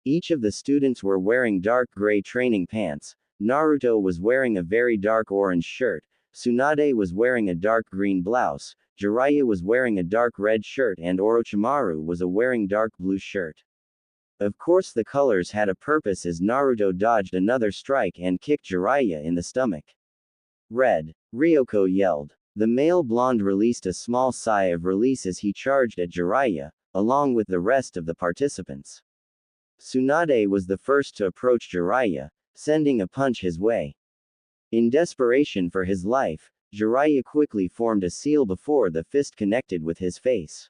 Speaker 1: Each of the students were wearing dark gray training pants. Naruto was wearing a very dark orange shirt, Tsunade was wearing a dark green blouse, Jiraiya was wearing a dark red shirt, and Orochimaru was wearing dark blue shirt. Of course the colors had a purpose as Naruto dodged another strike and kicked Jiraiya in the stomach. Red! Ryoko yelled. The male blonde released a small sigh of release as he charged at Jiraiya, along with the rest of the participants. Tsunade was the first to approach Jiraiya, sending a punch his way. In desperation for his life, Jiraiya quickly formed a seal before the fist connected with his face.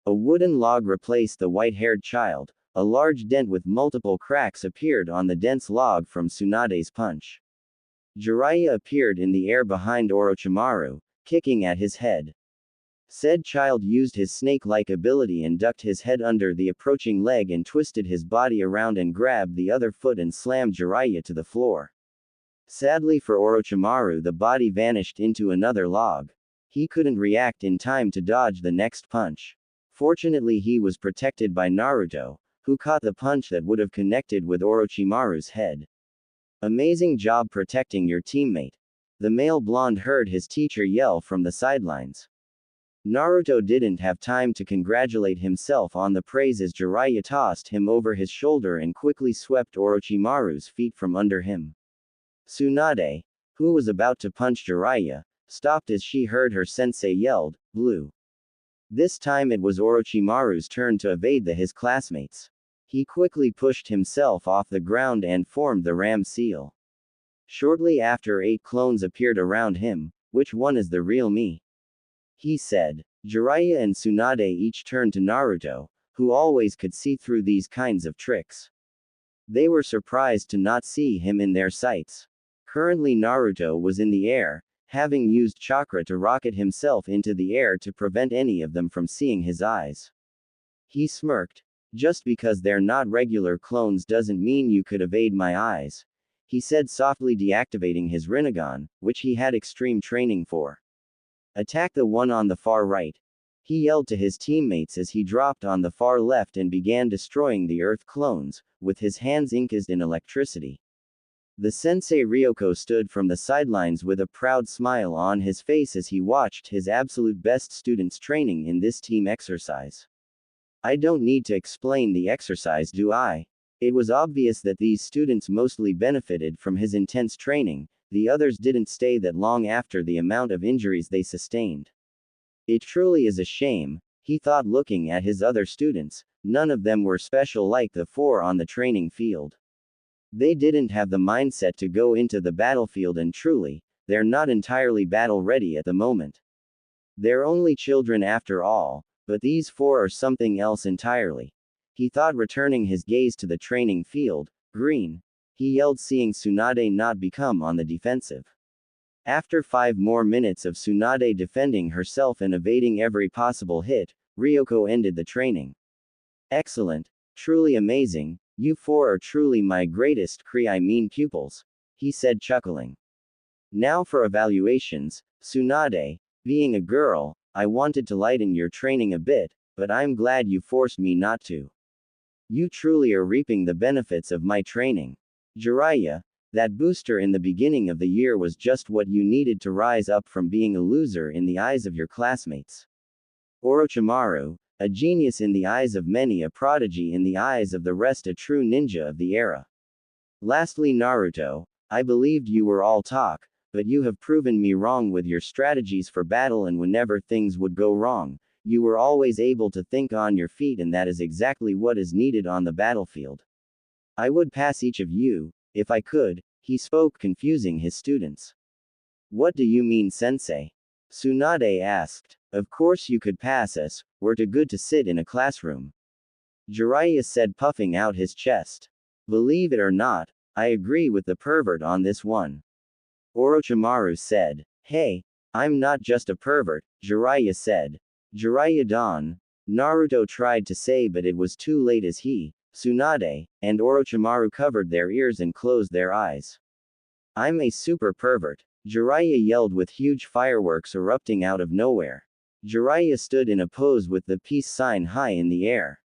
Speaker 1: A wooden log replaced the white-haired child. A large dent with multiple cracks appeared on the dense log from Tsunade's punch. Jiraiya appeared in the air behind Orochimaru, kicking at his head. Said child used his snake-like ability and ducked his head under the approaching leg and twisted his body around and grabbed the other foot and slammed Jiraiya to the floor. Sadly for Orochimaru, the body vanished into another log. He couldn't react in time to dodge the next punch. Fortunately he was protected by Naruto, who caught the punch that would have connected with Orochimaru's head. Amazing job protecting your teammate. The male blonde heard his teacher yell from the sidelines. Naruto didn't have time to congratulate himself on the praise as Jiraiya tossed him over his shoulder and quickly swept Orochimaru's feet from under him. Tsunade, who was about to punch Jiraiya, stopped as she heard her sensei yelled, "Blue." This time it was Orochimaru's turn to evade his classmates. He quickly pushed himself off the ground and formed the ram seal. Shortly after 8 clones appeared around him. Which one is the real me? He said. Jiraiya and Tsunade each turned to Naruto, who always could see through these kinds of tricks. They were surprised to not see him in their sights. Currently Naruto was in the air, having used chakra to rocket himself into the air to prevent any of them from seeing his eyes. He smirked. Just because they're not regular clones doesn't mean you could evade my eyes, he said softly, deactivating his Rinnegan, which he had extreme training for. Attack the one on the far right. He yelled to his teammates as he dropped on the far left and began destroying the Earth clones, with his hands encased in electricity. The sensei Ryoko stood from the sidelines with a proud smile on his face as he watched his absolute best students training in this team exercise. I don't need to explain the exercise, do I? It was obvious that these students mostly benefited from his intense training, the others didn't stay that long after the amount of injuries they sustained. It truly is a shame, he thought looking at his other students, none of them were special like the four on the training field. They didn't have the mindset to go into the battlefield and truly, they're not entirely battle ready at the moment. They're only children after all, but these four are something else entirely. He thought returning his gaze to the training field. Green, he yelled seeing Tsunade not become on the defensive. After 5 more minutes of Tsunade defending herself and evading every possible hit, Ryoko ended the training. Excellent. Truly amazing. You four are truly my greatest pupils, he said chuckling. Now for evaluations, Tsunade. Being a girl, I wanted to lighten your training a bit, but I'm glad you forced me not to. You truly are reaping the benefits of my training. Jiraiya, that booster in the beginning of the year was just what you needed to rise up from being a loser in the eyes of your classmates. Orochimaru, a genius in the eyes of many, a prodigy in the eyes of the rest, a true ninja of the era. Lastly, Naruto, I believed you were all talk, but you have proven me wrong with your strategies for battle, and whenever things would go wrong, you were always able to think on your feet, and that is exactly what is needed on the battlefield. I would pass each of you, if I could, he spoke, confusing his students. What do you mean, sensei? Tsunade asked. Of course you could pass us, we're too good to sit in a classroom. Jiraiya said, puffing out his chest. Believe it or not, I agree with the pervert on this one. Orochimaru said. Hey, I'm not just a pervert, Jiraiya said. Jiraiya-dan, Naruto tried to say, but it was too late as he, Tsunade, and Orochimaru covered their ears and closed their eyes. I'm a super pervert, Jiraiya yelled with huge fireworks erupting out of nowhere. Jiraiya stood in a pose with the peace sign high in the air.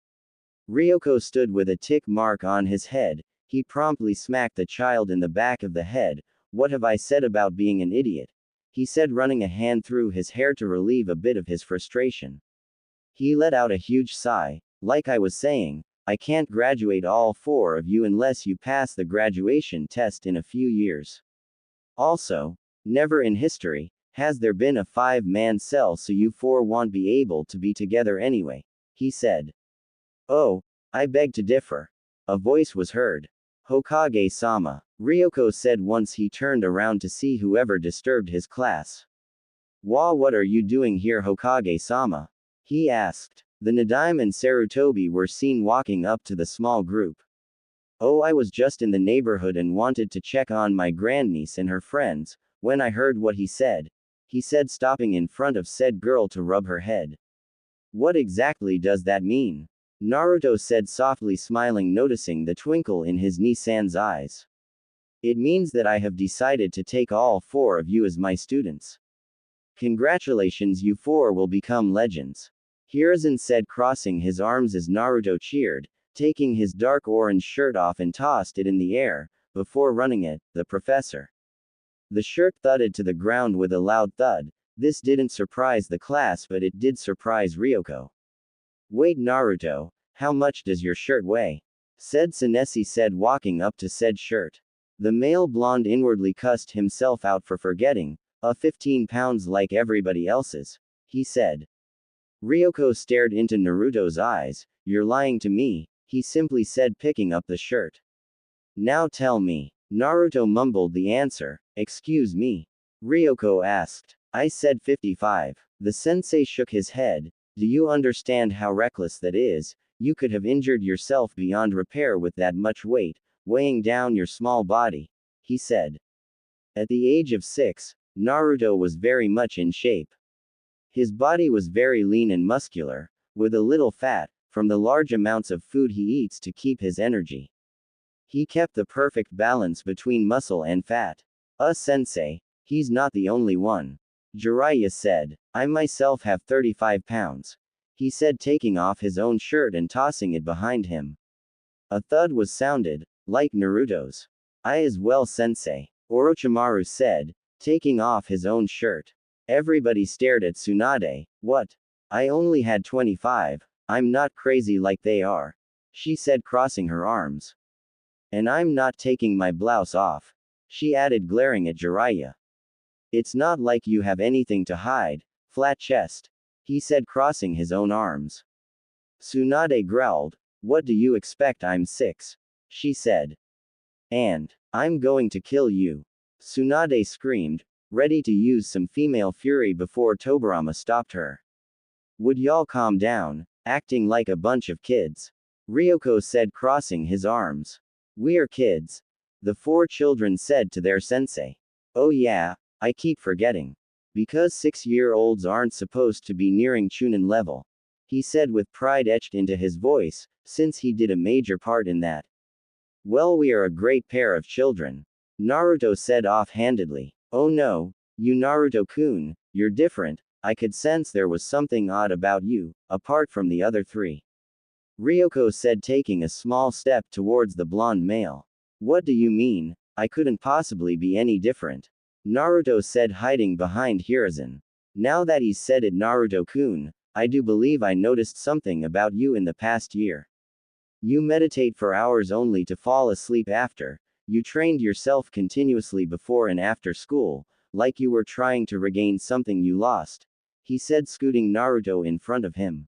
Speaker 1: Ryoko stood with a tick mark on his head. He promptly smacked the child in the back of the head. What have I said about being an idiot? He said, running a hand through his hair to relieve a bit of his frustration. He let out a huge sigh. Like I was saying, I can't graduate all four of you unless you pass the graduation test in a few years. Also, never in history has there been a 5-man cell, so you four won't be able to be together anyway, he said. Oh, I beg to differ. A voice was heard. Hokage-sama, Ryoko said once he turned around to see whoever disturbed his class. What are you doing here, Hokage-sama? He asked. The Nadaime and Sarutobi were seen walking up to the small group. Oh, I was just in the neighborhood and wanted to check on my grandniece and her friends, when I heard what he said, stopping in front of said girl to rub her head. What exactly does that mean? Naruto said softly, smiling, noticing the twinkle in his Nisan's eyes. It means that I have decided to take all four of you as my students. Congratulations, you four will become legends. Hiruzen said, crossing his arms as Naruto cheered, taking his dark orange shirt off and tossed it in the air, before running at the professor. The shirt thudded to the ground with a loud thud. This didn't surprise the class, but it did surprise Ryoko. Wait, Naruto, how much does your shirt weigh? Said Tsunade said, walking up to said shirt. The male blonde inwardly cussed himself out for forgetting, 15 pounds like everybody else's, he said. Ryoko stared into Naruto's eyes. You're lying to me, he simply said, picking up the shirt. Now tell me. Naruto mumbled the answer. Excuse me? Ryoko asked. I said 55. The sensei shook his head. Do you understand how reckless that is? You could have injured yourself beyond repair with that much weight, weighing down your small body, he said. At the age of 6, Naruto was very much in shape. His body was very lean and muscular, with a little fat, from the large amounts of food he eats to keep his energy. He kept the perfect balance between muscle and fat. Sensei, he's not the only one. Jiraiya said. I myself have 35 pounds. He said, taking off his own shirt and tossing it behind him. A thud was sounded, like Naruto's. I as well, sensei, Orochimaru said, taking off his own shirt. Everybody stared at Tsunade. What? I only had 25. I'm not crazy like they are. She said, crossing her arms. And I'm not taking my blouse off. She added, glaring at Jiraiya. It's not like you have anything to hide, flat chest. He said, crossing his own arms. Tsunade growled. What do you expect? I'm 6. She said. And I'm going to kill you. Tsunade screamed, ready to use some female fury before Tobirama stopped her. Would y'all calm down, acting like a bunch of kids? Ryoko said, crossing his arms. We are kids. The 4 children said to their sensei. Oh yeah, I keep forgetting. Because 6-year-olds aren't supposed to be nearing Chunin level. He said with pride etched into his voice, since he did a major part in that. Well, we are a great pair of children. Naruto said offhandedly. Oh no, you Naruto-kun, you're different. I could sense there was something odd about you, apart from the other 3. Ryoko said, taking a small step towards the blonde male. What do you mean? I couldn't possibly be any different. Naruto said, hiding behind Hiruzen. Now that he's said it, Naruto-kun, I do believe I noticed something about you in the past year. You meditate for hours only to fall asleep after. You trained yourself continuously before and after school, like you were trying to regain something you lost. He said, scooting Naruto in front of him.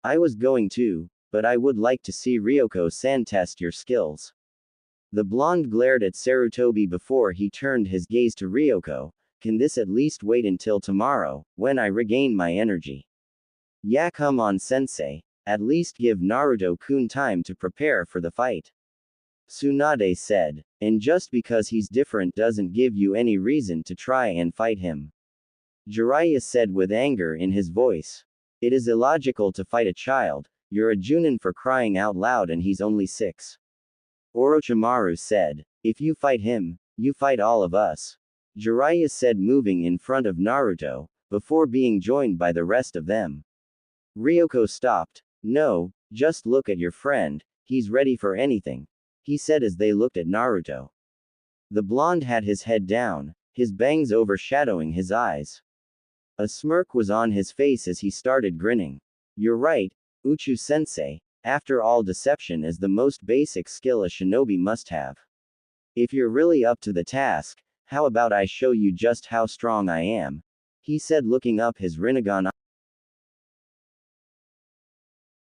Speaker 1: I was going to, but I would like to see Ryoko-san test your skills. The blonde glared at Sarutobi before he turned his gaze to Ryoko. Can this at least wait until tomorrow, when I regain my energy? Yeah, come on, sensei. At least give Naruto-kun time to prepare for the fight. Tsunade said. And just because he's different doesn't give you any reason to try and fight him. Jiraiya said with anger in his voice. It is illogical to fight a child. You're a Junin for crying out loud and he's only 6. Orochimaru said. If you fight him, you fight all of us. Jiraiya said, moving in front of Naruto, before being joined by the rest of them. Ryoko stopped. No, just look at your friend, he's ready for anything. He said as they looked at Naruto. The blonde had his head down, his bangs overshadowing his eyes. A smirk was on his face as he started grinning. You're right, Uchu-sensei, after all, deception is the most basic skill a shinobi must have. If you're really up to the task, how about I show you just how strong I am? He said, looking up his Rinnegan